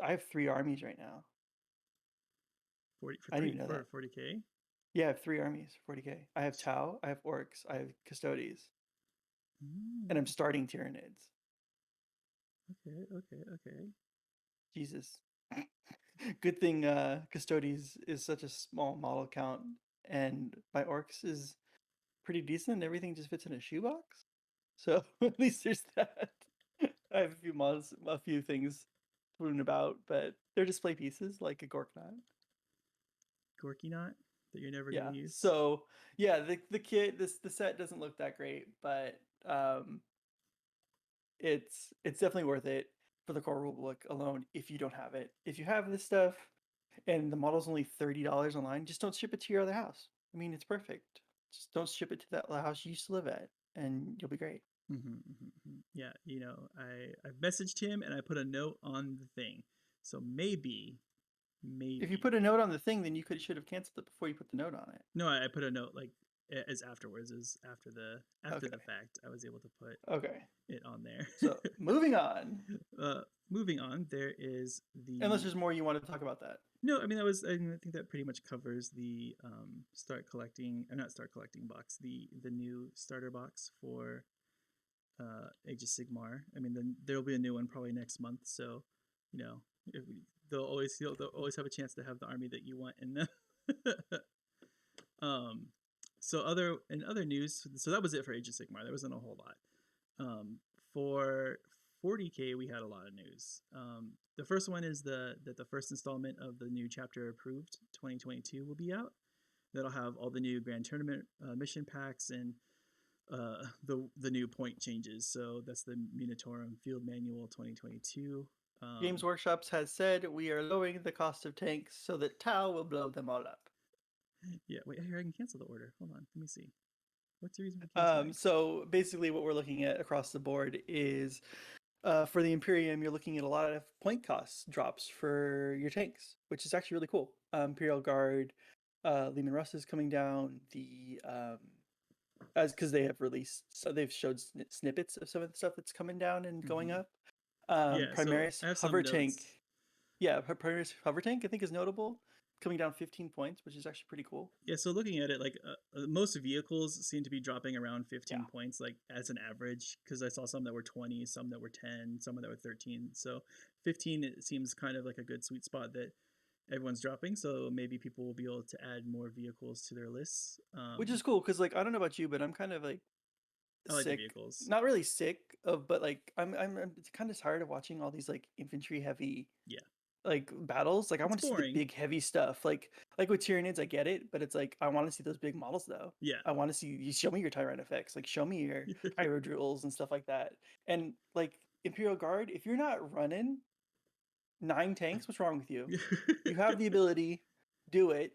I have 3 armies right now. 40 for I didn't three even know for that. 40k. Yeah, I have 3 armies for 40k. I have Tau, I have Orcs, I have Custodes, and I'm starting Tyranids. Okay. Jesus. Good thing Custodes is such a small model count, and my Orcs is pretty decent, and everything just fits in a shoebox. So at least there's that. I have a few things thrown about, but they're display pieces like a Gorknot. Gorky knot that you're never Yeah. gonna use. So yeah, the kit the set doesn't look that great, but it's definitely worth it for the core rulebook alone if you don't have it. If you have this stuff and the model's only $30 online, just don't ship it to your other house. I mean, it's perfect. Just don't ship it to that house you used to live at, and you'll be great. Yeah, I've messaged him and I put a note on the thing, so maybe. If you put a note on the thing, then you should have canceled it before you put the note on it. No, I put a note like as afterwards, as after the Okay. fact. I was able to put it on there. So moving on. Moving on, there is the. Unless there's more you want to talk about that. No, I mean I think that pretty much covers the not start collecting box, the new starter box for Age of Sigmar. I mean, then there'll be a new one probably next month, so they'll always have a chance to have the army that you want in them. So other news, so that was it for Age of Sigmar. There wasn't a whole lot. For 40k, we had a lot of news. The first one is that the first installment of the new chapter approved 2022 will be out. That'll have all the new Grand Tournament mission packs and the new point changes. So that's the Munitorum Field Manual 2022. Games Workshops has said we are lowering the cost of tanks so that Tau will blow them all up. Yeah, wait, here I can cancel the order. Hold on, let me see. What's the reason for canceling? So basically, what we're looking at across the board is for the Imperium, you're looking at a lot of point cost drops for your tanks, which is actually really cool. Imperial Guard, Lehman Russ is coming down. Because they have released, so they've showed snippets of some of the stuff that's coming down and going up. Primaris so Hover Tank. Yeah, Primaris Hover Tank I think is notable, coming down 15 points, which is actually pretty cool. Yeah, so looking at it, like most vehicles seem to be dropping around 15 points, like as an average, because I saw some that were 20, some that were 10, some that were 13. So 15, it seems kind of like a good sweet spot that everyone's dropping. So maybe people will be able to add more vehicles to their lists. Which is cool, because like I don't know about you, but I'm kind of like I like sick. the vehicles. Not really sick of, but like I'm kind of tired of watching all these like infantry heavy like battles. Like I want to see the big heavy stuff. Like with Tyranids, I get it, but it's like I want to see those big models though. Yeah. I want to see you show me your Tyrant effects. Like show me your pyro drills and stuff like that. And like Imperial Guard, if you're not running 9 tanks, what's wrong with you? You have the ability, do it.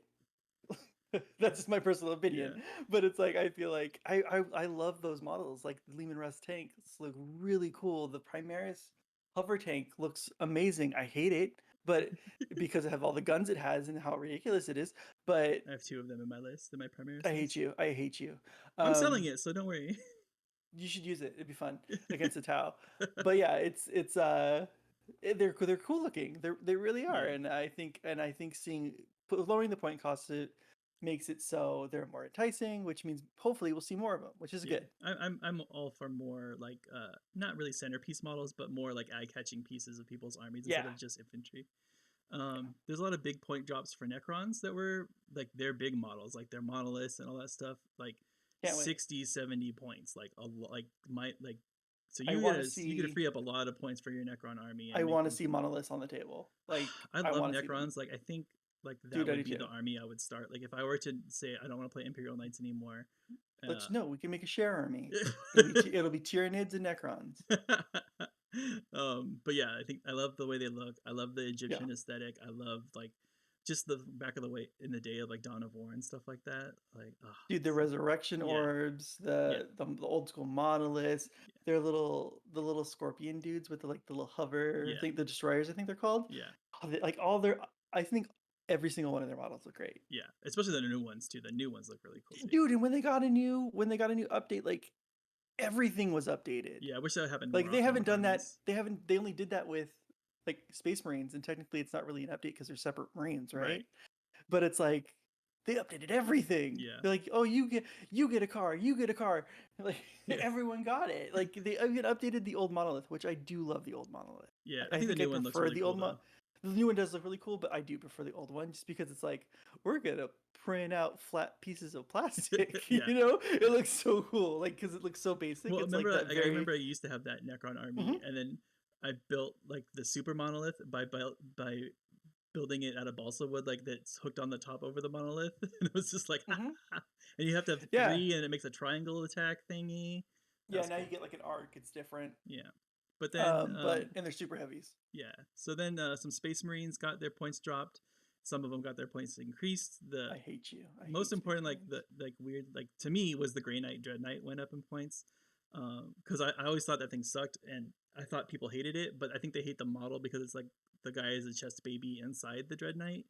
That's just my personal opinion, but it's like I feel like I love those models. Like the Lehman Russ tanks look really cool. The Primaris hover tank looks amazing. I hate it, but because I have all the guns it has and how ridiculous it is. But I have 2 of them in my list. In my Primaris. I hate you. I hate you. I'm selling it, so don't worry. You should use it. It'd be fun against the Tau. But yeah, they're cool looking. They really are, and I think lowering the point cost makes it so they're more enticing, which means hopefully we'll see more of them, which is good. I'm all for more like not really centerpiece models, but more like eye-catching pieces of people's armies instead of just infantry. There's a lot of big point drops for Necrons that were like their big models, like their monoliths and all that stuff, like 60, 70 points, so you get to free up a lot of points for your Necron army. I want to see monoliths on the table. Like I love Necrons. Like I think like that would be the army I would start. Like if I were to say I don't want to play Imperial Knights anymore. We can make a share army. It'll be Tyranids and Necrons. But yeah, I love the way they look. I love the Egyptian aesthetic. I love like just the back of the way in the day of like Dawn of War and stuff like that. Like, Dude, the resurrection yeah. orbs, Yeah. the old school monoliths, the little scorpion dudes with the little hover. Yeah. I think the destroyers. I think they're called. Yeah. Like all their. I think every single one of their models look great. Yeah, especially the new ones too. The new ones look really cool too. Dude, and when they got a new update, like everything was updated. Yeah, I wish that happened. Like more they often haven't with done that. armies. They only did that with like Space Marines, and technically it's not really an update because they're separate Marines, right? But it's like they updated everything. Yeah. They're like, oh, you get a car, you get a car. Like everyone got it. Like they even updated the old monolith, which I do love the old monolith. Yeah, I think the new one looks really cool though. The new one does look really cool, but I do prefer the old one just because it's like we're gonna print out flat pieces of plastic. Yeah. You know, it looks so cool, like because it looks so basic. Well, it's remember, like that I remember I used to have that Necron army, and then I built like the super monolith by building it out of balsa wood, like that's hooked on the top over the monolith. And it was just like, and you have to have 3, and it makes a triangle attack thingy. Yeah, now you get like an arc. It's different. Yeah. But then, and they're super heavies. Yeah. So then some Space Marines got their points dropped. Some of them got their points increased. I hate you. Most important, like the weird, like to me, was the Grey Knight Dread Knight went up in points. Because I always thought that thing sucked, and I thought people hated it, but I think they hate the model because it's like the guy is a chest baby inside the Dread Knight.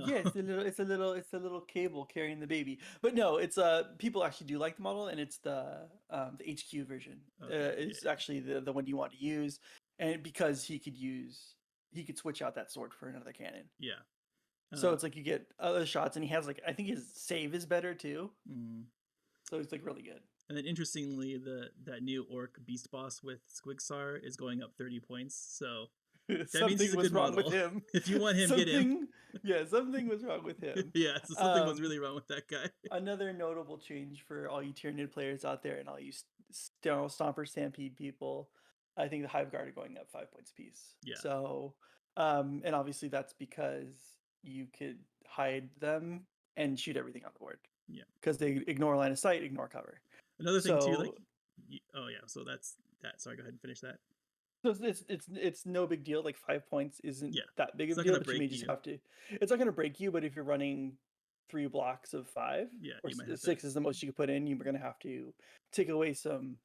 Yeah, it's a little cable carrying the baby. But no, it's people actually do like the model, and it's the HQ version. It's actually the one you want to use, and because he could switch out that sword for another cannon. Yeah. So it's like you get other shots, and he has like I think his save is better too. So it's like really good. And then interestingly, that new orc beast boss with Squigsar is going up 30 points. So that means he's a good model. With him. If you want him, get him. Yeah, something was wrong with him. Yeah, so something was really wrong with that guy. Another notable change for all you Tyranid players out there and all you Sterile Stomper Stampede people, I think the Hive Guard are going up 5 points apiece. Yeah. So, and obviously that's because you could hide them and shoot everything on the board. Yeah. Because they ignore line of sight, ignore cover. Another thing too, like, oh yeah, so that's that. Sorry, go ahead and finish that. So it's no big deal. Like 5 points isn't that big of a deal, but you may just have to. It's not going to break you, but if you're running 3 blocks of 5, or 6 is the most you could put in, you're going to have to take away some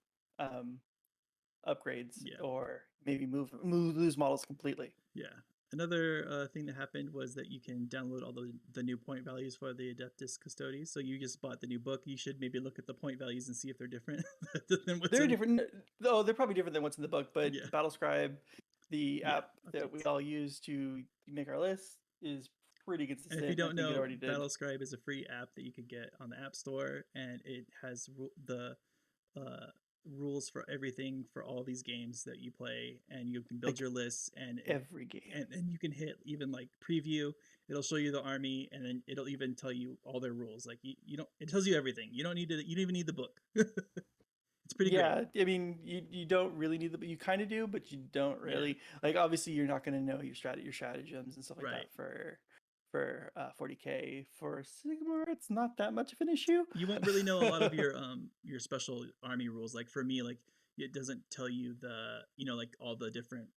upgrades, or maybe lose models completely. Yeah. Another thing that happened was that you can download all the new point values for the Adeptus Custodes. So you just bought the new book. You should maybe look at the point values and see if they're different than what's different. Oh, they're probably different than what's in the book. But Battlescribe, the app that we all use to make our lists, is pretty consistent. And if you don't know, Battlescribe is a free app that you could get on the App Store, and it has the rules for everything for all these games that you play, and you can build your lists, and every game, and you can hit even like preview. It'll show you the army, and then it'll even tell you all their rules. Like you don't, it tells you everything. You don't even need the book. It's pretty great. I mean, you don't really need you kind of do, but you don't really. Like obviously you're not going to know your stratagems and stuff like that for 40k. For Sigmar, it's not that much of an issue. You won't really know a lot of your special army rules. Like for me, like it doesn't tell you like all the different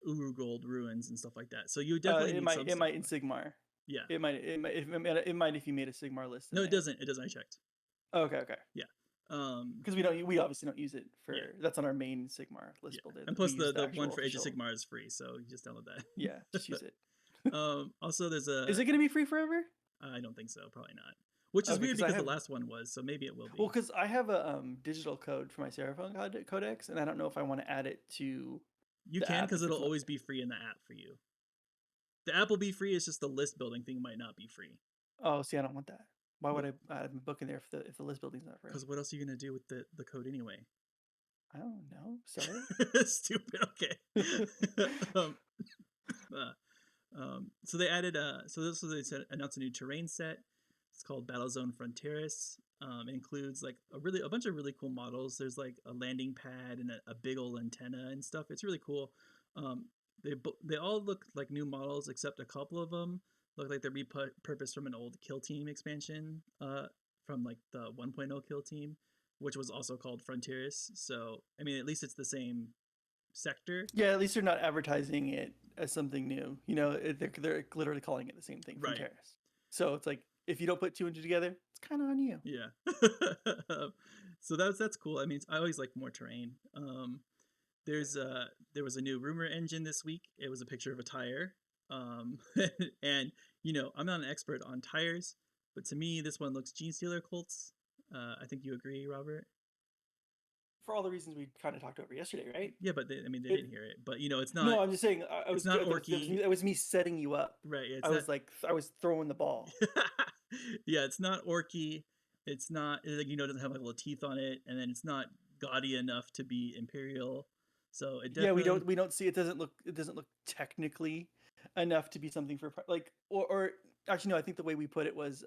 Urugold ruins and stuff like that. So you definitely it might in Sigmar. Yeah, it might if you made a Sigmar list. No, it doesn't. It doesn't. I checked. Okay. Yeah. Because we obviously don't use it for that's on our main Sigmar list builder. And plus the one for Age of Sigmar is free, so you just download that. Yeah, just use it. Also, there's Is it going to be free forever? I don't think so. Probably not. Which is weird because the last one was, so maybe it will be. Well, because I have a digital code for my Seraphon codex, and I don't know if I want to add it to. You can, because it'll always be free in the app for you. The app will be free. It's just the list building thing might not be free. Oh, see, I don't want that. Why would I add a book in there if the list building's not free? Because what else are you gonna do with the code anyway? I don't know. Sorry. Stupid. Okay. So they added they announced a new terrain set. It's called Battlezone Frontieres. It includes like a bunch of really cool models. There's like a landing pad and a big old antenna and stuff. It's really cool. They all look like new models, except a couple of them look like they're repurposed from an old Kill Team expansion, from like the 1.0 Kill Team, which was also called Frontieres. So I mean, at least it's the same sector. Yeah, at least they're not advertising it as something new. They're literally calling it the same thing from Right. Terrace. So it's like if you don't put two and two together, it's kind of on you. Yeah. So that's cool. I mean, I always like more terrain. There was a new rumor engine this week. It was a picture of a tire. And I'm not an expert on tires, but to me this one looks Gene Stealer Colts. I think you agree, Robert. For all the reasons we kind of talked over yesterday, right? Yeah, but they didn't hear it. But it's not. No, I'm just saying. It's not orky. That was me setting you up. Right. I was throwing the ball. Yeah, it's not orky. It's not like it doesn't have like little teeth on it, and then it's not gaudy enough to be Imperial. So it definitely. Yeah, we don't see it. Doesn't look technically enough to be something for like or actually no. I think the way we put it was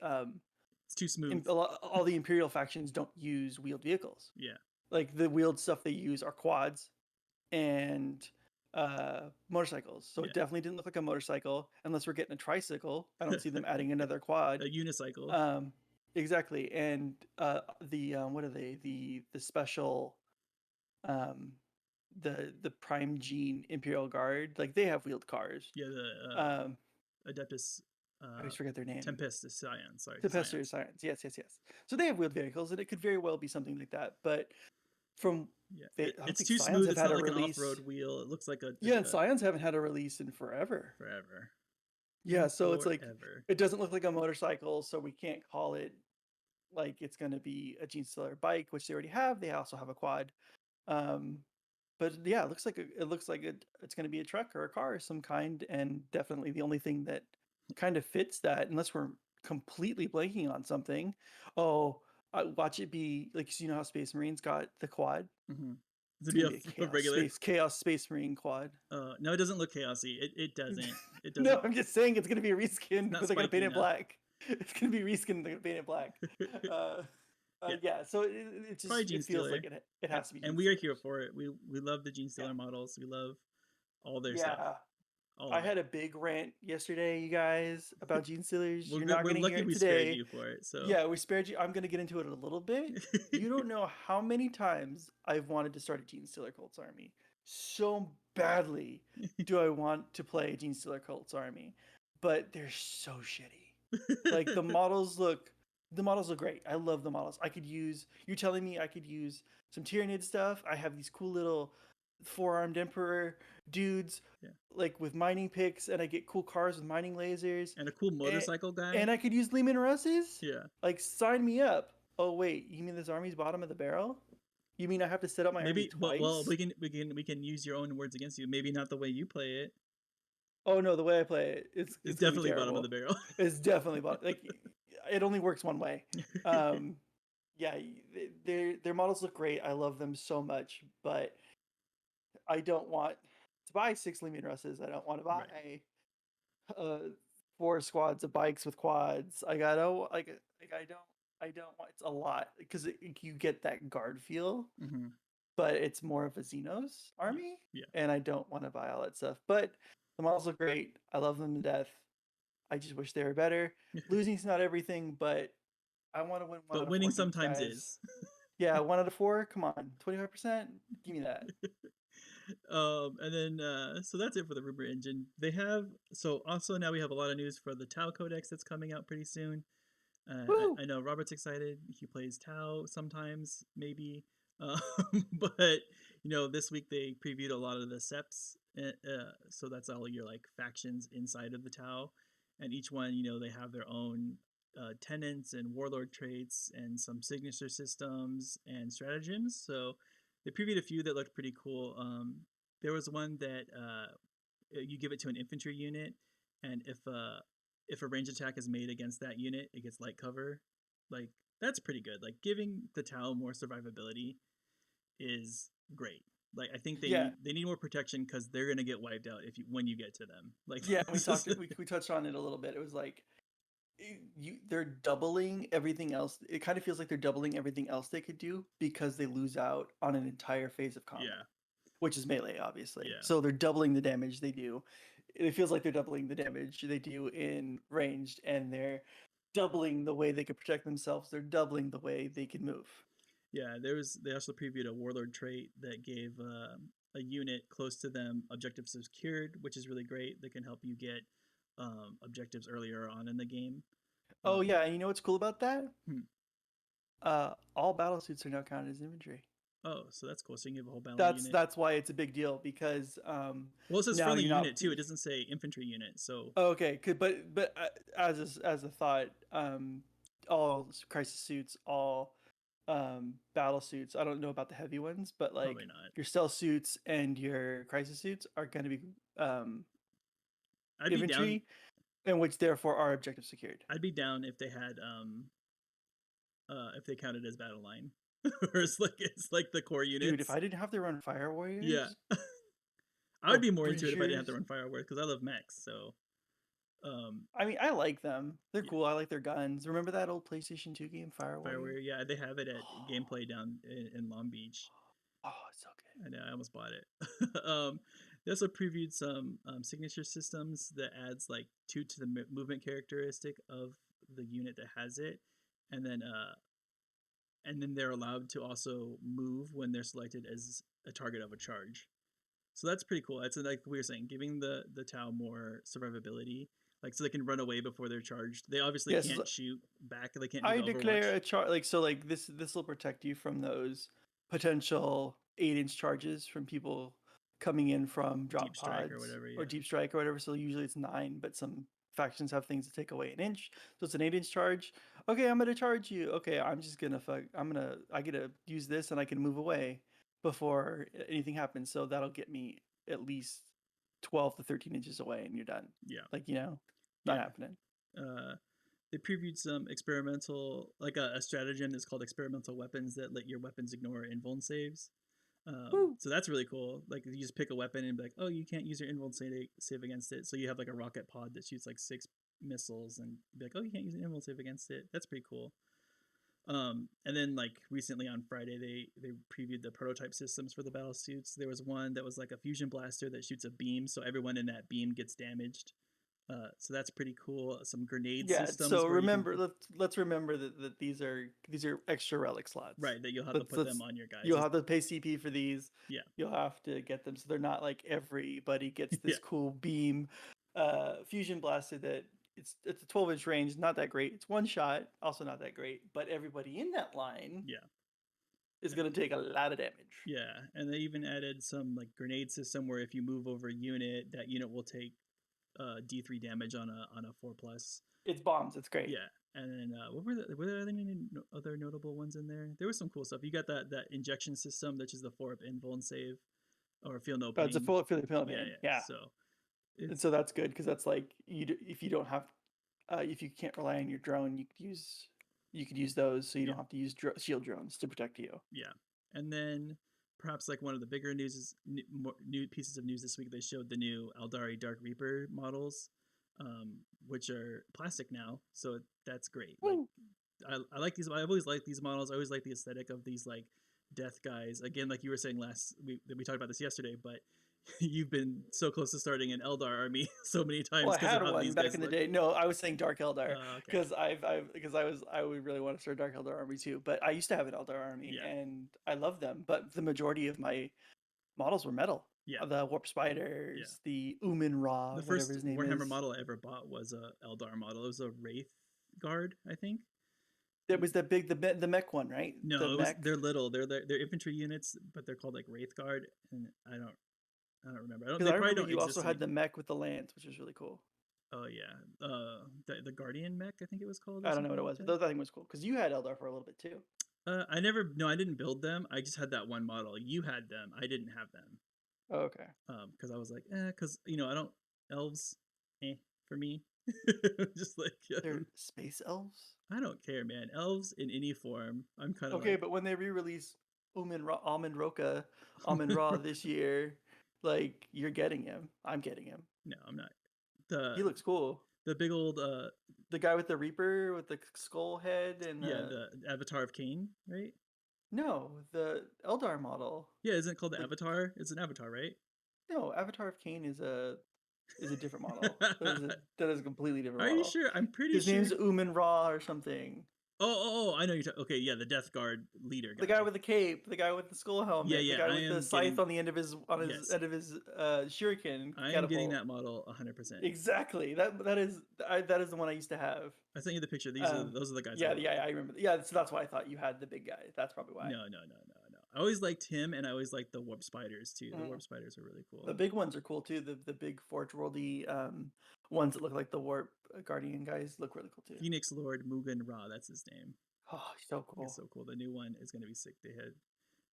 it's too smooth. All the Imperial factions don't use wheeled vehicles. Yeah. Like the wheeled stuff they use are quads and motorcycles. So it definitely didn't look like a motorcycle unless we're getting a tricycle. I don't see them adding another quad. A unicycle. Exactly. And what are they? The special the Prime Gene Imperial Guard, like they have wheeled cars. Yeah, the Adeptus. I always forget their name. Tempestus Science. Sorry. Tempestus Science. Yes. So they have wheeled vehicles, and it could very well be something like that. But from it's too smooth. It's not like an off-road wheel. It looks like a and Scions haven't had a release in forever. Yeah, so it's like it doesn't look like a motorcycle, so we can't call it like it's going to be a Gene Stealer bike, which they already have. They also have a quad. But yeah, it looks like it's going to be a truck or a car of some kind, and definitely the only thing that kind of fits that, unless we're completely blanking on something. Watch it be like, how Space Marines got the quad. Mm-hmm. Does it be a regular Chaos Space Marine quad? No, it doesn't look chaosy. It doesn't. It doesn't. No, I'm just saying it's going to be a reskin because they're going to paint it black. It's going to be reskin. They're going to paint it black. So it feels like it has to be. And we are here for it. We love the Gene Stealer models. We love all their stuff. I had a big rant yesterday, you guys, about Gene Stealers. You're not going to hear it today. Spared you for it. So yeah, we spared you. I'm going to get into it a little bit. You don't know how many times I've wanted to start a Gene Stealer Colts army. So badly do I want to play Gene Stealer Colts army, but they're so shitty. Like the models look great. I love the models. You're telling me I could use some Tyranid stuff. I have these cool little 4-armed Emperor dudes, like with mining picks, and I get cool cars with mining lasers and a cool motorcycle guy. And I could use Lehman Russes. Yeah, like sign me up. Oh wait, you mean this army's bottom of the barrel? You mean I have to set up my army twice? Well, we can use your own words against you. Maybe not the way you play it. Oh no, the way I play it, it's definitely bottom of the barrel. It's definitely bottom. Like it only works one way. Yeah, their models look great. I love them so much, but I don't want to buy 6 Lehman Russes. I don't want to buy 4 squads of bikes with quads. I don't want. It's a lot because you get that guard feel, but it's more of a Xenos army, and I don't want to buy all that stuff. But the models look great. I love them to death. I just wish they were better. Losing's not everything, but I want to win. But winning sometimes is. Yeah, 1 out of 4. Come on, 25%. Give me that. And then so that's it for the rumor engine. They have also now we have a lot of news for the Tau Codex that's coming out pretty soon. I know Robert's excited. He plays Tau sometimes, maybe. But this week they previewed a lot of the Seps. So that's all your like factions inside of the Tau, and each one they have their own tenants and warlord traits and some signature systems and stratagems. So they previewed a few that looked pretty cool. There was one that you give it to an infantry unit, and if a range attack is made against that unit, it gets light cover. Like that's pretty good. Like giving the Tau more survivability is great. Like I think they need more protection because they're gonna get wiped out when you get to them. Like we touched on it a little bit. It was like they're doubling everything else. It kind of feels like they're doubling everything else they could do because they lose out on an entire phase of combat. Yeah. Which is melee, obviously. Yeah. So they're doubling the damage they do. It feels like they're doubling the damage they do in ranged, and they're doubling the way they could protect themselves. They're doubling the way they can move. Yeah, they also previewed a warlord trait that gave a unit close to them objectives secured, which is really great. That can help you get objectives earlier on in the game. Oh yeah, and you know what's cool about that? Hmm. All battle suits are now counted as infantry. Oh, so that's cool. So you can have a whole battle That's unit. that's why it's a big deal because Well, it says now friendly you're not. unit too. It doesn't say infantry unit. So Okay, good, but as a thought, all crisis suits, all battle suits. I don't know about the heavy ones, but probably like not. your stealth suits and your crisis suits are going to be I'd be down. infantry, and which therefore are objective secured. I'd be down if they had if they counted as battle line, or it's like the core units. Dude, if I didn't have to run Fire Warriors, yeah, I would be more into it if I didn't have Bridgers. to run Fire Warriors because I love mechs. So I mean, I like them. They're Yeah. cool. I like their guns. Remember that old PlayStation 2 game, Fire Fire Warrior? Warrior, yeah, they have it at gameplay down in Long Beach. Oh, it's so good. I know, I almost bought it. They also previewed some signature systems that adds like 2 to the movement characteristic of the unit that has it, and then they're allowed to also move when they're selected as a target of a charge. So that's pretty cool. That's like we were saying, giving the Tau more survivability, like so they can run away before they're charged. They obviously Yes, can't shoot back. They can't do I the declare Overwatch. a charge like this will protect you from those potential 8-inch charges from people coming in from drop Deep strike or pods whatever. or Yeah, deep strike or whatever. So usually it's 9, but some factions have things that take away an inch, so it's an 8-inch charge. Okay, I'm gonna charge you. Okay, I'm just gonna I get to use this and I can move away before anything happens. So that'll get me at least 12 to 13 inches away, and you're done. yeah, Like not yeah. happening. They previewed some experimental, like a stratagem that's called experimental weapons that let your weapons ignore invuln saves. So that's really cool. Like you just pick a weapon and be like, oh, you can't use your invuln save against it. So you have like a rocket pod that shoots like 6 missiles and be like, oh, you can't use an invuln save against it. That's pretty cool. And then like recently on Friday, they previewed the prototype systems for the battle suits. There was one that was like a fusion blaster that shoots a beam, so everyone in that beam gets damaged. So that's pretty cool. Some grenade systems. So where remember, let's remember that these are extra relic slots. Right, that you'll have to put them on your guys. You'll have to pay CP for these. Yeah. You'll have to get them, so they're not like everybody gets this Yeah. cool beam fusion blaster that it's a 12-inch range, not that great. It's one shot, also not that great. But everybody in that line, is going to take a lot of damage. Yeah, and they even added some like grenade system where if you move over a unit, that unit will take D3 damage on a 4+. It's bombs. It's great. Yeah, and then were there any other notable ones in there? There was some cool stuff. You got that injection system, which is the 4-up invuln save, or feel no pain. It's a full feel no pain. Yeah. So, and so that's good because that's like if you don't have, if you can't rely on your drone, you could use those, so you don't have to use shield drones to protect you. Yeah, and then perhaps like one of the bigger new pieces of news this week, they showed the new Aldari Dark Reaper models, which are plastic now, so that's great. Like I like these. I've always liked these models. I always like the aesthetic of these like death guys. Again, like you were saying we talked about this yesterday, but you've been so close to starting an Eldar army so many times. Well, I had one back in the day. No, I was saying Dark Eldar because I would really want to start Dark Eldar army too. But I used to have an Eldar army and I love them. But the majority of my models were metal. Yeah, the Warp Spiders, the Uman Ra, the whatever first his name Warhammer is. model I ever bought was a Eldar model. It was a Wraith Guard, I think. It was the mech one, right? No, they're little. They're infantry units, but they're called like Wraith Guard, and I don't remember. I remember you also had the mech with the lance, which was really cool. Oh yeah, the Guardian mech, I think it was called. I don't know what it was, but that thing was cool because you had Eldar for a little bit too. I didn't build them. I just had that one model. You had them. I didn't have them. Oh, okay. Because I was like, because I don't elves, for me. Just like they're space elves. I don't care, man. Elves in any form. I'm kind of okay, but when they re-release Almond Ra this year, like you're getting him. I'm getting him. No, I'm not. He looks cool. The big old the guy with the Reaper with the skull head and the Avatar of Cain, right? No, the Eldar model. Yeah, isn't it called the Avatar? It's an Avatar, right? No, Avatar of Cain is a different model. that is a completely different model. Are you sure? I'm pretty sure. His name's Uman Ra or something. I know you're talking. Okay, yeah, the Death Guard leader guy. The guy with the cape, the guy with the skull helmet, the Yeah, guy I with the am scythe getting. on the end of his Yes, end of his shuriken I am getting catapult. that model 100%. Exactly. That is the one I used to have. I sent you the picture. Those are the guys I Yeah, love. I remember. Yeah, so that's why I thought you had the big guy. That's probably why. No. I always liked him, and I always liked the warp spiders too. The Mm. warp spiders are really cool. The big ones are cool too. The big Forge Worldy ones that look like the Warp Guardian guys look really cool too. Phoenix Lord Mugen Ra, that's his name. Oh, so cool. It's so cool. The new one is gonna be sick. They had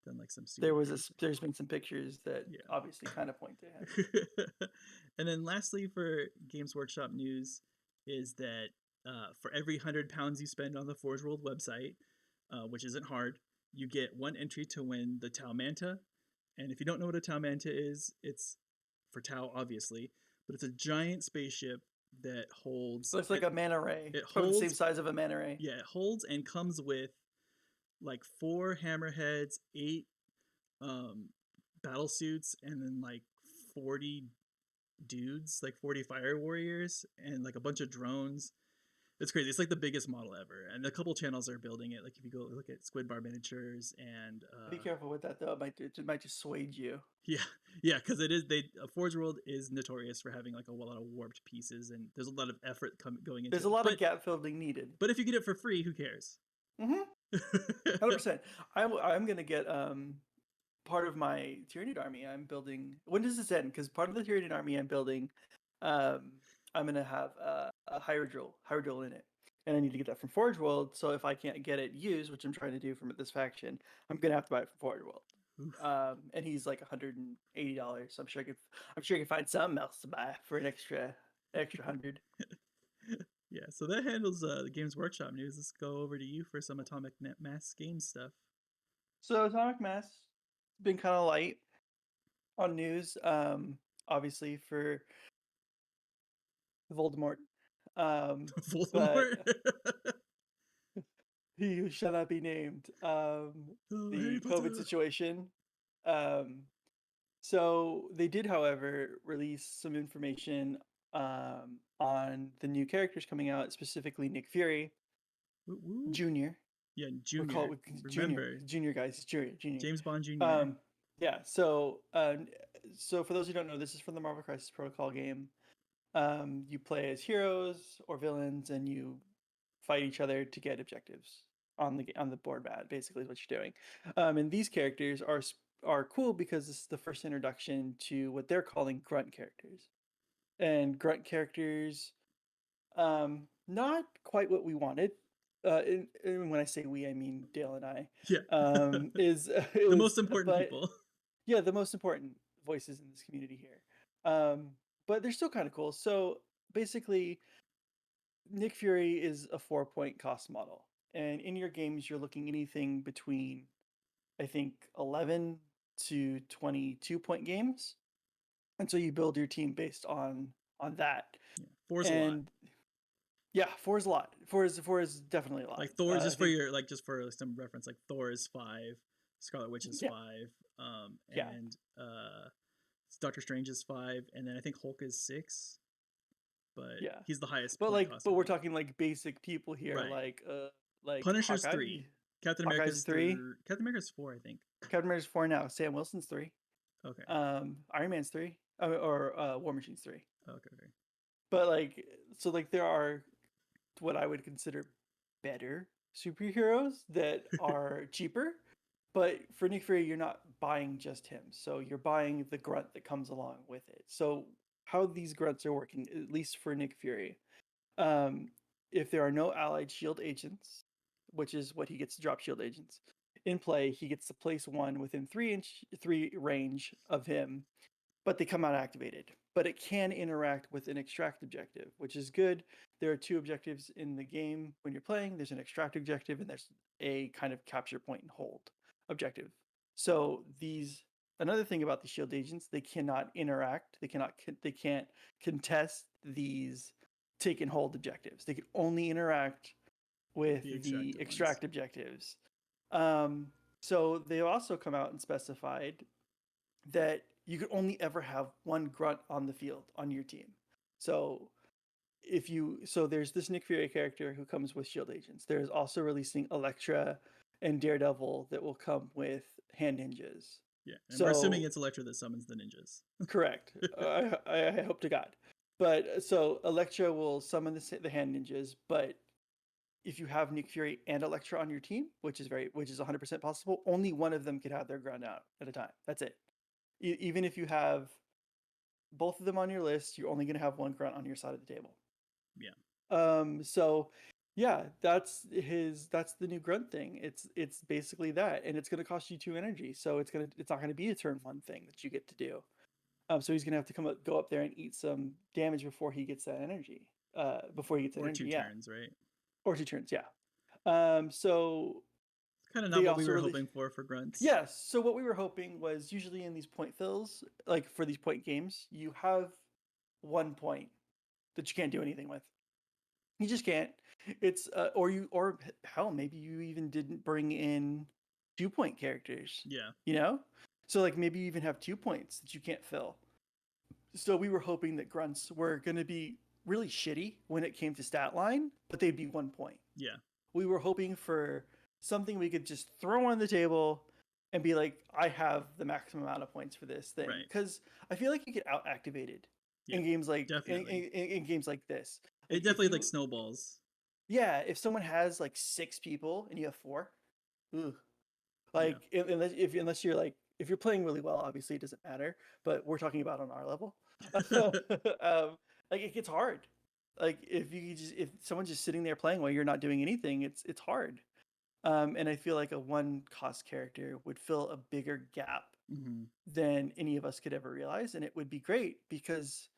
done like some. There's been some pictures that obviously kind of point to him. And then lastly, for Games Workshop news, is that for every 100 pounds you spend on the Forge World website, which isn't hard, you get one entry to win the Tau Manta. And if you don't know what a Tau Manta is, it's for Tau, obviously, but it's a giant spaceship that holds. Looks like a manta ray. It holds holds the same size of a manta ray. Yeah, it holds and comes with like 4 hammerheads, 8 battle suits, and then like 40 dudes, like 40 fire warriors, and like a bunch of drones. It's crazy. It's like the biggest model ever, and a couple channels are building it. Like if you go look at Squid Bar Miniatures and be careful with that though. It might just sway you. Yeah, because it is. Forge World is notorious for having like a lot of warped pieces, and there's a lot of effort going into. There's a lot of gap filling needed. But if you get it for free, who cares? 100%. I'm gonna get part of my Tyranid army. I'm building. When does this end? Because part of the Tyranid army I'm building, I'm gonna have a Hydril in it, and I need to get that from Forge World. So if I can't get it used, which I'm trying to do from this faction, I'm gonna have to buy it from Forge World. And he's like $180. So I'm sure I can find something else to buy for an extra 100. Yeah, so that handles the Games Workshop news. Let's go over to you for some Atomic Mass game stuff. So Atomic Mass has been kind of light on news, obviously for Voldemort. Voldemort? He who shall not be named. The COVID situation. So they did, however, release some information on the new characters coming out, specifically Nick Fury Jr. Yeah, Junior. Junior guys, Junior. James Bond Jr. Yeah. So for those who don't know, this is from the Marvel Crisis Protocol game. You play as heroes or villains, and you fight each other to get objectives on the board. Basically, is what you're doing. And these characters are cool because this is the first introduction to what they're calling grunt characters. And grunt characters, not quite what we wanted. And when I say we, I mean Dale and I. Yeah. The most important people. Yeah, the most important voices in this community here. But they're still kind of cool. So basically, Nick Fury is a 4-point cost model. And in your games, you're looking anything between, I think, 11 to 22-point games. And so you build your team based on that. Yeah, 4's a lot. Yeah, 4 is a lot. 4 is definitely a lot. Like Thor, just for some reference, like Thor is 5, Scarlet Witch is 5, and Doctor Strange is 5, and then I think Hulk is 6. But he's the highest. But we're talking like basic people here, right. like Punisher's Hawkeye, 3, Captain America's 3, Captain America's 4, I think. Captain America's 4 now. Sam Wilson's 3. Okay. Iron Man's 3, or War Machine's 3. Okay. But there are what I would consider better superheroes that are cheaper. But for Nick Fury, you're not buying just him. So you're buying the grunt that comes along with it. So how these grunts are working, at least for Nick Fury, if there are no allied shield agents, which is what he gets to drop shield agents, in play, he gets to place one within 3 range of him, but they come out activated. But it can interact with an extract objective, which is good. There are 2 objectives in the game when you're playing. There's an extract objective, and there's a kind of capture point and hold objective. So another thing about the shield agents, they cannot interact. They can't contest these take and hold objectives. They can only interact with the extract objectives. So they also come out and specified that you could only ever have one grunt on the field on your team. So there's this Nick Fury character who comes with shield agents. There's also releasing Elektra and Daredevil that will come with hand ninjas. Yeah, and we're assuming it's Elektra that summons the ninjas. Correct. I hope to God. But so Elektra will summon the hand ninjas, but if you have Nick Fury and Elektra on your team, which is 100% possible, only one of them could have their grunt out at a time. That's it. Even if you have both of them on your list, you're only going to have one grunt on your side of the table. Yeah. So yeah, that's the new grunt thing. It's basically that, and it's going to cost you 2 energy. So it's not going to be a turn 1 thing that you get to do. So he's going to have to go up there and eat some damage before he gets that energy. Before he gets that energy, 2 turns, right? Or 2 turns, yeah. So kind of not what we were hoping for grunts. Yes. So what we were hoping was usually in these point fills, like for these point games, you have 1 point that you can't do anything with. You just can't. It's or hell, maybe you even didn't bring in 2-point characters. Yeah. So like maybe you even have 2 points that you can't fill. So we were hoping that grunts were going to be really shitty when it came to stat line, but they'd be 1 point. Yeah. We were hoping for something we could just throw on the table and be like, I have the maximum amount of points for this thing. Because I feel like you get out activated in games like in games like this. It definitely like snowballs. Yeah, if someone has like 6 people and you have 4, like unless you're like, if you're playing really well, obviously it doesn't matter. But we're talking about on our level. Like it gets hard. Like if someone's just sitting there playing while you're not doing anything, it's hard. And I feel like a 1 cost character would fill a bigger gap than any of us could ever realize, and it would be great because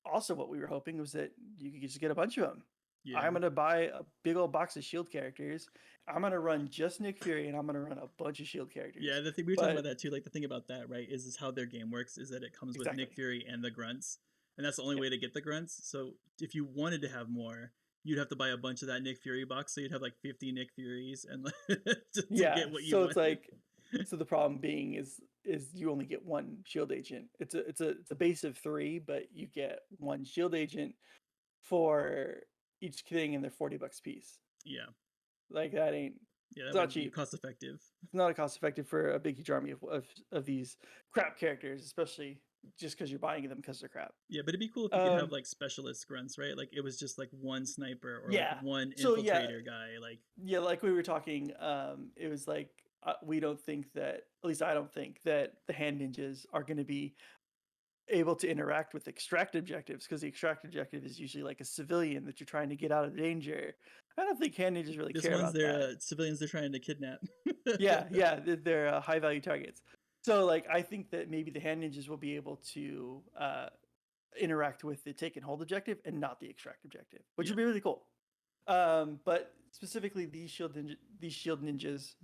also what we were hoping was that you could just get a bunch of them. Yeah. I'm gonna buy a big old box of shield characters. I'm gonna run just Nick Fury, and I'm gonna run a bunch of shield characters. Yeah, the thing we were talking about that too. Like the thing about that, right, is how their game works is that it comes with Nick Fury and the grunts, and that's the only way to get the grunts. So if you wanted to have more, you'd have to buy a bunch of that Nick Fury box. So you'd have like 50 Nick Furies and to get what you want. So it's like, so the problem being is you only get 1 shield agent. It's a base of 3, but you get 1 shield agent for each thing, and they're $40 a piece. Yeah, like that ain't. Yeah, it's not cheap. Cost effective. It's not a cost effective for a big huge army of these crap characters, especially just because you're buying them because they're crap. Yeah, but it'd be cool if you could have like specialist grunts, right? Like it was just like 1 sniper or like 1 infiltrator guy. Like like we were talking, it was like we don't think that, at least I don't think that the hand ninjas are going to be able to interact with extract objectives, because the extract objective is usually like a civilian that you're trying to get out of danger. I don't think hand ninjas really care about that. Civilians they're trying to kidnap. yeah, they're high value targets. So like I think that maybe the hand ninjas will be able to interact with the take and hold objective and not the extract objective, which would be really cool. But specifically these shield ninjas,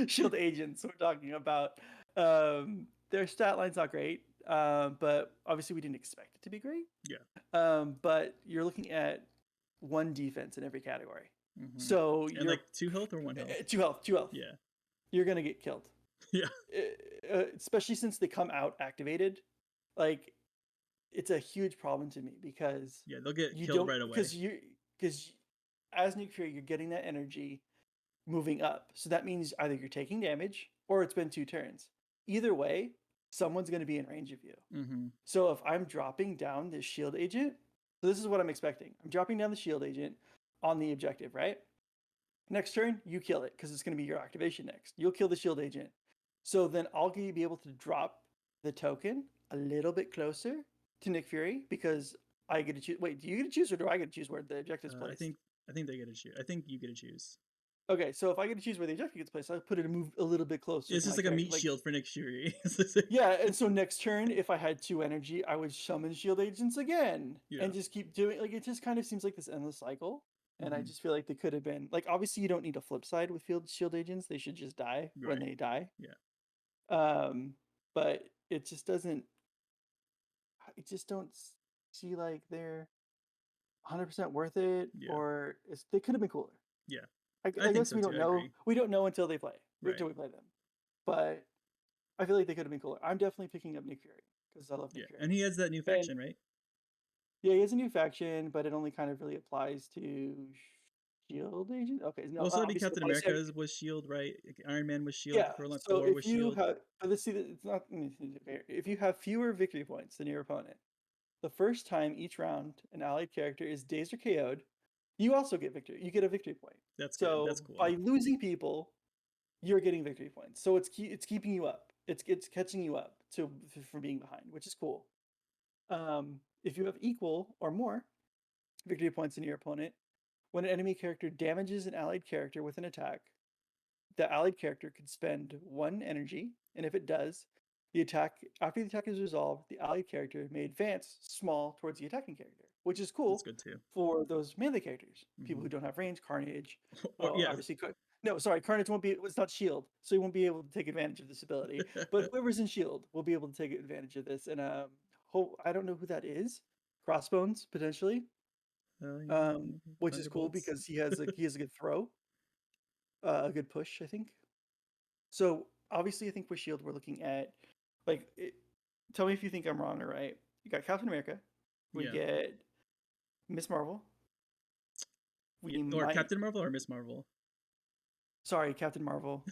shield agents we're talking about, their stat line's not great. But obviously we didn't expect it to be great. Yeah. But you're looking at 1 defense in every category. So you're like 2 health or 1 health? 2 health. Yeah. You're gonna get killed. Yeah. Especially since they come out activated. Like it's a huge problem to me because they'll get killed right away. Because as Nick Fury, you're getting that energy moving up. So that means either you're taking damage or it's been 2 turns. Either way, someone's going to be in range of you. So if I'm dropping down this shield agent, so this is what I'm expecting. I'm dropping down the shield agent on the objective, right? Next turn, you kill it because it's going to be your activation next. You'll kill the shield agent. So then I'll be able to drop the token a little bit closer to Nick Fury because I get to choose. Wait, do you get to choose or do I get to choose where the objective's placed? I think they get to choose. I think you get to choose. Okay, so if I get to choose where the objective gets placed, I'll put it a little bit closer. It's just like a meat shield for Nick Fury. Yeah, and so next turn, if I had 2 energy, I would summon shield agents again and just keep doing. Like it just kind of seems like this endless cycle, and I just feel like they could have been like. Obviously, you don't need a flip side with shield agents; they should just die when they die. Yeah. But it just doesn't. I just don't see like they're 100% worth it, or they could have been cooler. Yeah. I guess we don't know. We don't know until they play. Until we play them. But I feel like they could have been cooler. I'm definitely picking up Nick Fury because I love Nick Fury. And he has that new faction, right? Yeah, he has a new faction, but it only kind of really applies to Shield agent. Okay, no, Well, so that'd be obviously Captain applies to America's was Shield, right? Like, Iron Man was Shield yeah. for like So Thor if was you Shield. have, but let's see, it's not. Okay, if you have fewer victory points than your opponent, the first time each round an allied character is dazed or KO'd, you also get victory. You get a victory point. That's good. That's So cool. by losing people, you're getting victory points. So it's keeping you up. It's catching you up to from being behind, which is cool. If you have equal or more victory points than your opponent, when an enemy character damages an allied character with an attack, the allied character could spend 1 energy, and if it does, after the attack is resolved, the allied character may advance small towards the attacking character, which is That's cool good too. for those melee characters, people Hmm. who don't have range. Carnage, Or, well, yeah. obviously, no, sorry, Carnage won't be. It's not Shield, so he won't be able to take advantage of this ability. But whoever's in Shield will be able to take advantage of this. And I don't know who that is. Crossbones potentially, which is cool Thunderbolts. because he has a good throw, a good push, I think. So obviously, I think with Shield, we're looking at tell me if you think I'm wrong or right. You got Captain America. We Yeah. get Miss Marvel. We Or might. Captain Marvel or Miss Marvel. Sorry, Captain Marvel.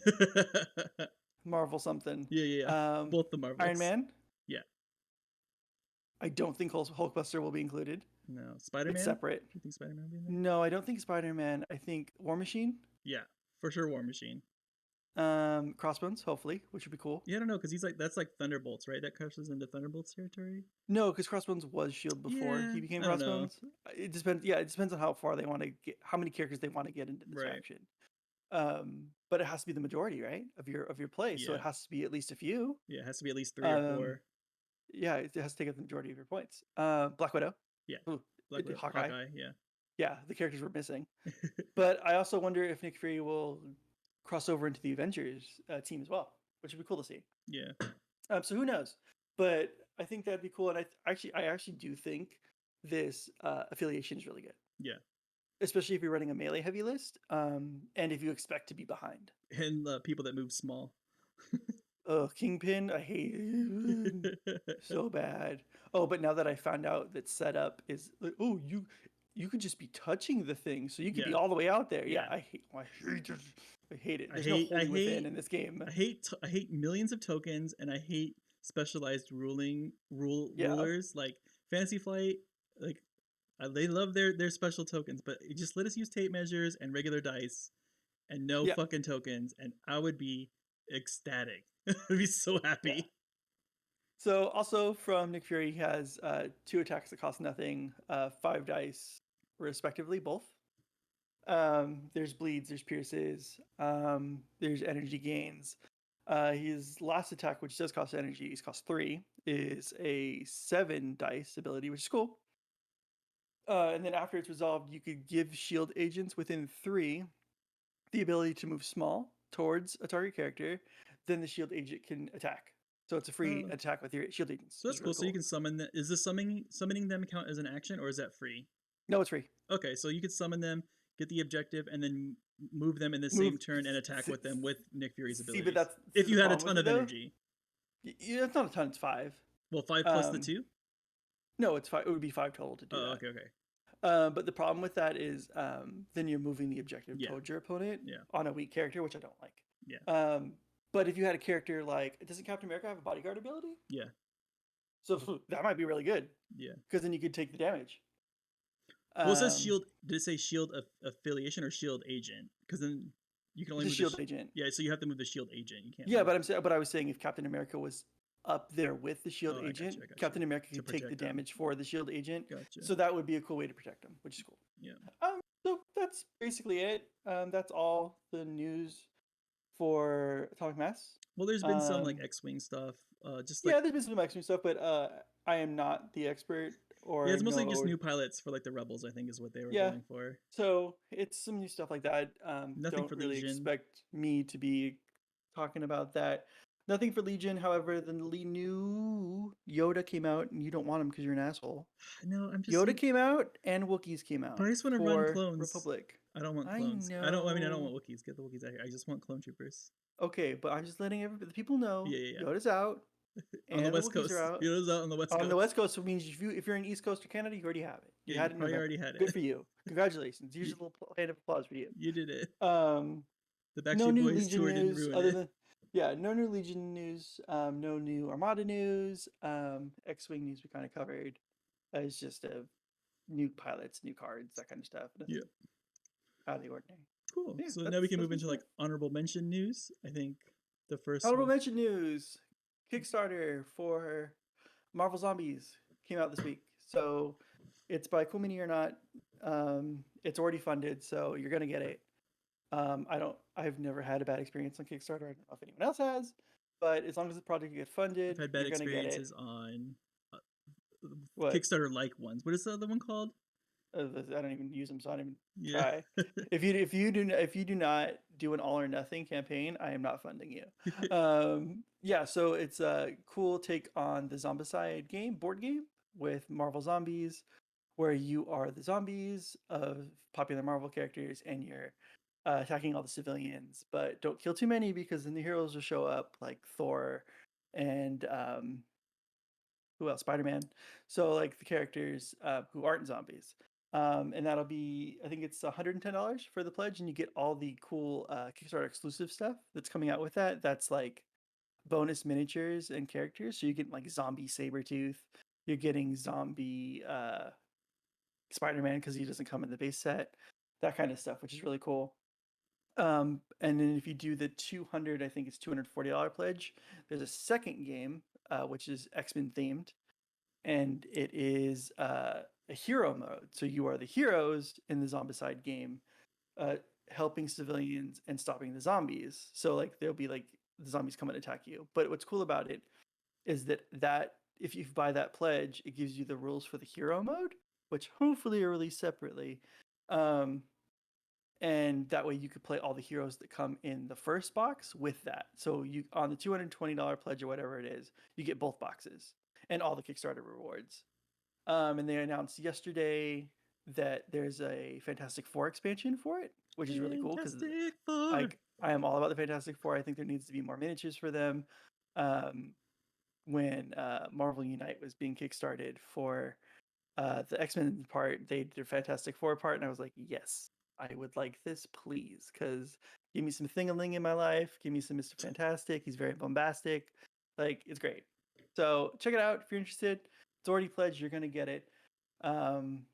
Marvel something. Yeah. Both the Marvels. Iron Man. Yeah. I don't think Hulkbuster will be included. No. Spider-Man? It's separate. You think Spider-Man will be in there? No, I don't think Spider-Man. I think War Machine. Yeah. For sure War Machine. Crossbones, hopefully, which would be cool. Yeah, I don't know, because that's like Thunderbolts, right? That crosses into Thunderbolts territory. No, because Crossbones was Shield before he became Crossbones. It depends. Yeah, it depends on how far they want to get, how many characters they want to get into this faction. But it has to be the majority, right, of your play. So it has to be at least a few. Yeah, it has to be at least 3 or 4. Yeah, it has to take up the majority of your points. Black Widow. Yeah. Ooh, Black Widow. Hawkeye. Yeah. Yeah, the characters were missing. But I also wonder if Nick Fury will cross over into the Avengers team as well, which would be cool to see. Yeah. So who knows? But I think that'd be cool, and I actually do think this affiliation is really good. Yeah. Especially if you're running a melee heavy list, and if you expect to be behind. And people that move small. Oh, Kingpin, I hate it. So bad. Oh, but now that I found out that setup is like, oh, you could just be touching the thing, so you could be all the way out there. Yeah, I hate it. There's no holding within in this game. I hate millions of tokens, and I hate specialized rulers like Fantasy Flight. Like they love their special tokens, but just let us use tape measures and regular dice, and no fucking tokens, and I would be ecstatic. I'd be so happy. Yeah. So also from Nick Fury, he has 2 attacks that cost nothing, 5 dice respectively, both. There's bleeds, there's pierces, there's energy gains. His last attack, which does cost energy, he's cost 3, is a 7 dice ability, which is cool. And then after it's resolved, you could give shield agents within 3 the ability to move small towards a target character. Then the shield agent can attack. So it's a free attack with your shield agents. So that's cool. So you can summon them. Is the summoning them count as an action, or is that free? No, it's free. Okay, so you could summon them, get the objective, and then move them in the same turn and attack with them with Nick Fury's ability. See, but that's if you had a ton of energy. Yeah, it's not a ton. It's 5. Well, 5 plus the 2. No, it's 5. It would be 5 total to do that. Okay. But the problem with that is then you're moving the objective towards your opponent on a weak character, which I don't like. Yeah. But if you had a character like, doesn't Captain America have a bodyguard ability? Yeah. So that might be really good. Yeah. Because then you could take the damage. Well, it says shield. Did it say shield affiliation or shield agent? Because then you can only move the shield agent. Yeah, so you have to move the shield agent. You can't. Yeah, but I was saying if Captain America was up there with the shield agent, Captain America could take the damage for the shield agent. Gotcha. So that would be a cool way to protect him, which is cool. Yeah. So that's basically it. That's all the news for Atomic Mass. Well, there's been some like X-Wing stuff. There's been some X-Wing stuff, but I am not the expert. Or it's mostly just new pilots for like the Rebels, I think, is what they were going for. So it's some new stuff like that. Nothing don't for really Legion. Expect me to be talking about that. Nothing for Legion. However, the new Yoda came out, and you don't want him because you're an asshole. No, I'm just Yoda came out, and Wookiees came out. But I just want to run clones. Republic. I don't want clones. I don't want Wookiees. Get the Wookiees out here. I just want clone troopers. Okay, but I'm just letting the people know. Yeah. Yoda's out. On the And the West Wookiees are Coast. out. He lives out on the West On the Coast. West Coast, it means if you're in East Coast or Canada, you already have it. You Yeah, had you it in probably November. already had Good it. for you. Congratulations. Here's a little hand of applause for you. You did it. Um, The no Backstreet new Boys Legion tour didn't news ruin other it. than no new Legion news. No new Armada news. X-Wing news we kind of covered. It's just new pilots, new cards, that kind of stuff. Yeah. Nothing out of the ordinary. Cool. Yeah, So now we can move that's into like honorable mention news. I think the first honorable one. mention news. Kickstarter for Marvel Zombies came out this week. So it's by Cool Mini or Not. It's already funded, so you're gonna get it. I've never had a bad experience on Kickstarter. I don't know if anyone else has, but as long as the project gets funded, I've had bad you're gonna get it. experiences on What? Kickstarter like ones. What is the other one called? I don't even use them, so I don't even Yeah. try. If you do not do an all or nothing campaign, I am not funding you. Yeah, so it's a cool take on the Zombicide board game with Marvel Zombies, where you are the zombies of popular Marvel characters and you're attacking all the civilians, but don't kill too many because then the heroes will show up like Thor and who else? Spider-Man. So like the characters who aren't zombies. And that'll be, I think it's $110 for the pledge, and you get all the cool Kickstarter exclusive stuff that's coming out with that. That's like bonus miniatures and characters. So you get like zombie Sabretooth, you're getting zombie Spider-Man because he doesn't come in the base set, that kind of stuff, which is really cool. And then if you do the 200, I think it's $240 pledge, there's a second game, which is X-Men themed, and it is a hero mode. So you are the heroes in the Zombicide game, helping civilians and stopping the zombies. So like there'll be like the zombies come and attack you. But what's cool about it is that if you buy that pledge, it gives you the rules for the hero mode, which hopefully are released separately. And that way you could play all the heroes that come in the first box with that. So you on the $220 pledge or whatever it is, you get both boxes and all the Kickstarter rewards. And they announced yesterday that there's a Fantastic Four expansion for it, which is really cool because Fantastic Four. I am all about the Fantastic Four. I think there needs to be more miniatures for them. When Marvel Unite was being kickstarted for the X-Men part, they did a Fantastic Four part, and I was like, yes, I would like this, please, because give me some Thing-a-Ling in my life, give me some Mr. Fantastic. He's very bombastic, like it's great. So check it out if you're interested. It's already pledged. You're gonna get it. And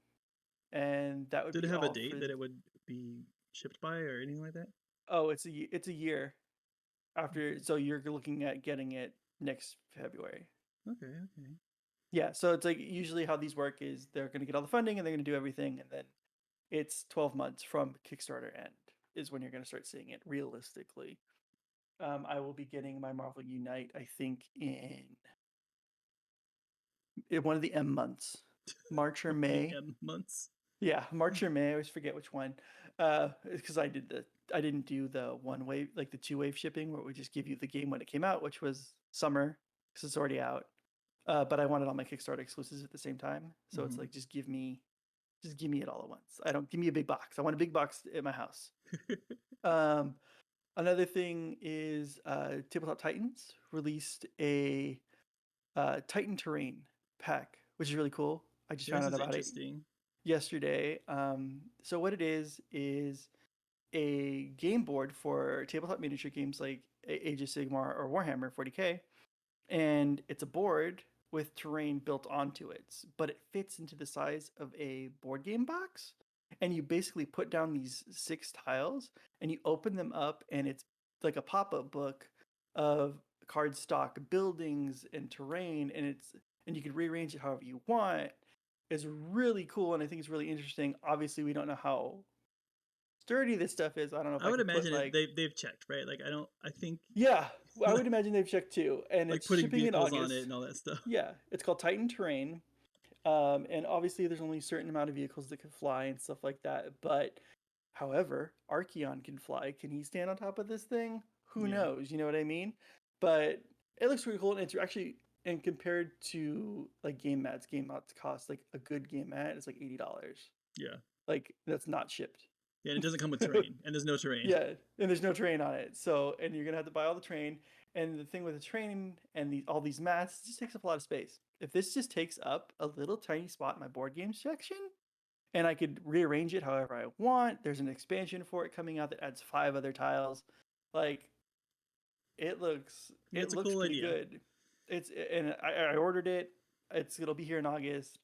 that would Did be it have a all date for... that it would be shipped by or anything like that? Oh, it's a year after. So you're looking at getting it next February. Okay. Yeah, so it's like usually how these work is they're going to get all the funding and they're going to do everything, and then it's 12 months from Kickstarter end is when you're going to start seeing it realistically. I will be getting my Marvel Unite, I think, in one of the M months, March or May. M months. Yeah, March or May. I always forget which one. Because I didn't do the one wave, like the 2-wave shipping, where we just give you the game when it came out, which was summer, because it's already out. But I wanted all my Kickstarter exclusives at the same time, so it's like just give me it all at once. I don't give me a big box. I want a big box at my house. Another thing is Tabletop Titans released a Titan Terrain pack, which is really cool. I just found out about it yesterday. So what it is a game board for tabletop miniature games like Age of Sigmar or Warhammer 40k, and it's a board with terrain built onto it, but it fits into the size of a board game box. And you basically put down these 6 tiles and you open them up, and it's like a pop-up book of cardstock buildings and terrain, and you can rearrange it however you want. It's really cool, and I think it's really interesting. Obviously, we don't know how sturdy this stuff is. I don't know if I would imagine like they've checked, right? Like I think yeah, I would imagine they've checked too, and like it's putting shipping in vehicles August. on it and all that stuff. Yeah, it's called Titan Terrain, and obviously there's only a certain amount of vehicles that can fly and stuff like that. But however, Archeon can fly. Can he stand on top of this thing? Who knows? You know what I mean? But it looks really cool, and it's actually, and compared to like game mats cost like a good game mat is like $80. Yeah, like that's not shipped. Yeah, and it doesn't come with terrain, and there's no terrain. Yeah, and there's no terrain on it. So, and you're gonna have to buy all the terrain. And the thing with the terrain and all these mats, it just takes up a lot of space. If this just takes up a little tiny spot in my board game section, and I could rearrange it however I want, there's an expansion for it coming out that adds 5 other tiles. Like, it looks Yeah, it's a looks cool pretty idea. good. And I ordered it. It'll be here in August.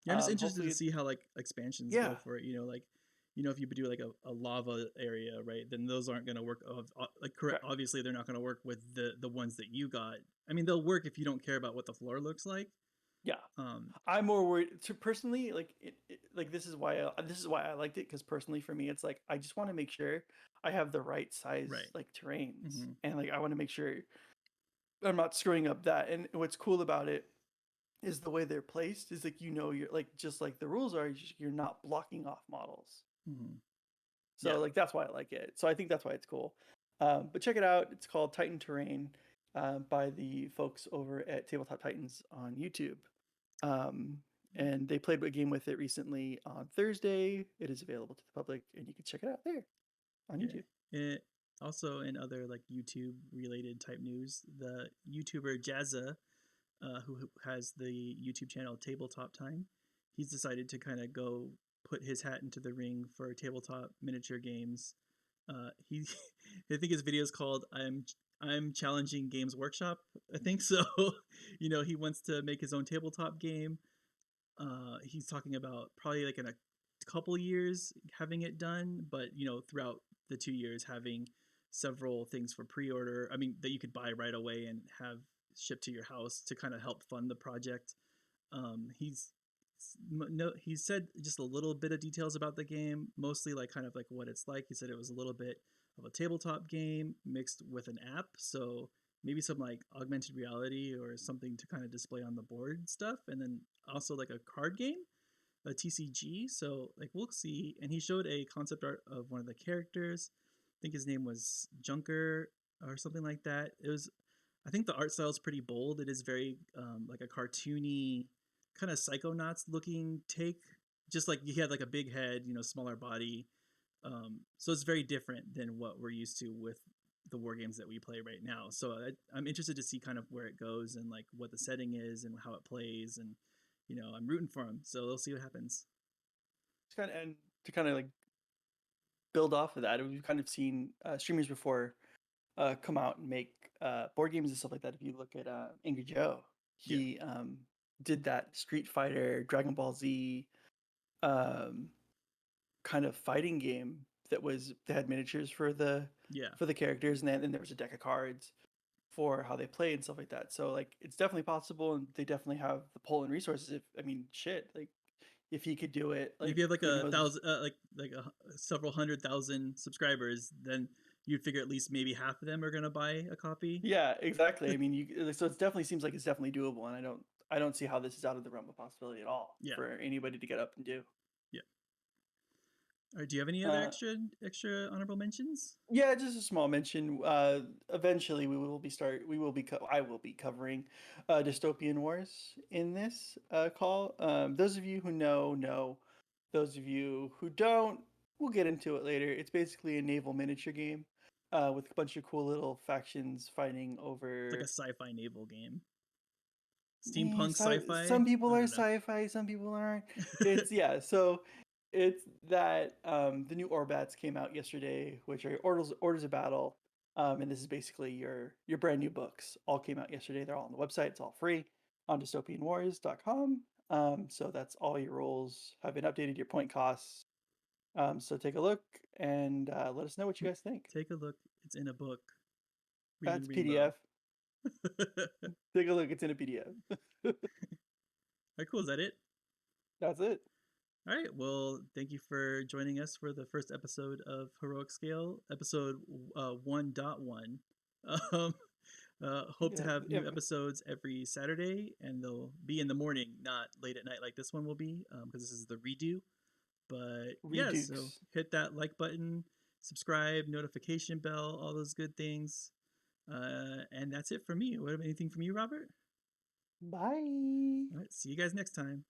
Yeah, I'm just interested to Hopefully, see how like expansions yeah, go for it. Like, if you do like a lava area, right? Then those aren't going to work. Like, correct. correct. Obviously, they're not going to work with the ones that you got. I mean, they'll work if you don't care about what the floor looks like. Yeah, I'm more worried. To personally, like, like this is why I liked it, because personally for me, it's like I just want to make sure I have the right size Right. like terrains, Mm-hmm. and like I want to make sure I'm not screwing up that. And what's cool about it is the way they're placed is like, you're like, just like the rules are, you're not blocking off models. Mm-hmm. So Yeah. like that's why I like it. So I think that's why it's cool. But check it out. It's called Titan Terrain, by the folks over at Tabletop Titans on YouTube. And they played a game with it recently on Thursday. It is available to the public, and you can check it out there on YouTube. It also, in other like YouTube related type news, the YouTuber Jazza, who has the YouTube channel Tabletop Time, he's decided to kind of go put his hat into the ring for tabletop miniature games. He, I think his video is called "I'm Challenging Games Workshop." I think so. He wants to make his own tabletop game. He's talking about probably like in a couple years having it done, but throughout the 2 years having several things for pre-order. I mean, that you could buy right away and have shipped to your house to kind of help fund the project. He's said just a little bit of details about the game, mostly like kind of like what it's like. He said it was a little bit of a tabletop game mixed with an app, so maybe some like augmented reality or something to kind of display on the board and stuff, and then also like a card game, a TCG. So like we'll see. And he showed a concept art of one of the characters. I think his name was Junker or something like that. I think the art style is pretty bold. It is very like a cartoony kind of Psychonauts looking take. Just like he had like a big head, smaller body. So it's very different than what we're used to with the war games that we play right now. So I'm interested to see kind of where it goes and like what the setting is and how it plays, and I'm rooting for him. So we'll see what happens. And to kind of like build off of that, we've kind of seen streamers before come out and make board games and stuff like that. If you look at Angry Joe, he did that Street Fighter, Dragon Ball Z kind of fighting game they had miniatures for the characters, and then there was a deck of cards for how they play and stuff like that. So like it's definitely possible, and they definitely have the pull and resources. Like if he could do it, like if you have like a thousand, several 100,000 subscribers, then you'd figure at least maybe half of them are gonna buy a copy. Yeah, exactly. I mean, so it definitely seems like it's definitely doable, and I don't see how this is out of the realm of possibility at all for anybody to get up and do. Yeah. All right, do you have any other extra honorable mentions? Yeah, just a small mention. Eventually, I will be covering dystopian wars in this call. Those of you who know. Those of you who don't, we'll get into it later. It's basically a naval miniature game with a bunch of cool little factions fighting over. It's like a sci-fi naval game. Steampunk sci-fi. Some people are sci-fi, some people aren't. So it's that the new Orbats came out yesterday, which are Orders of Battle, and this is basically your brand new books. All came out yesterday. They're all on the website. It's all free on dystopianwars.com. So that's all your rules have been updated, your point costs. So take a look and let us know what you guys think. Take a look. It's in a book. That's PDF. Take a look. It's in a PDF. All right, cool. Is that it? That's it. All right. Well, thank you for joining us for the first episode of Heroic Scale, episode 1.1. Hope to have new episodes every Saturday, and they'll be in the morning, not late at night like this one will be, because this is the redo. But so hit that like button, subscribe, notification bell, all those good things. And that's it for me. What about anything from you, Robert? Bye. All right. See you guys next time.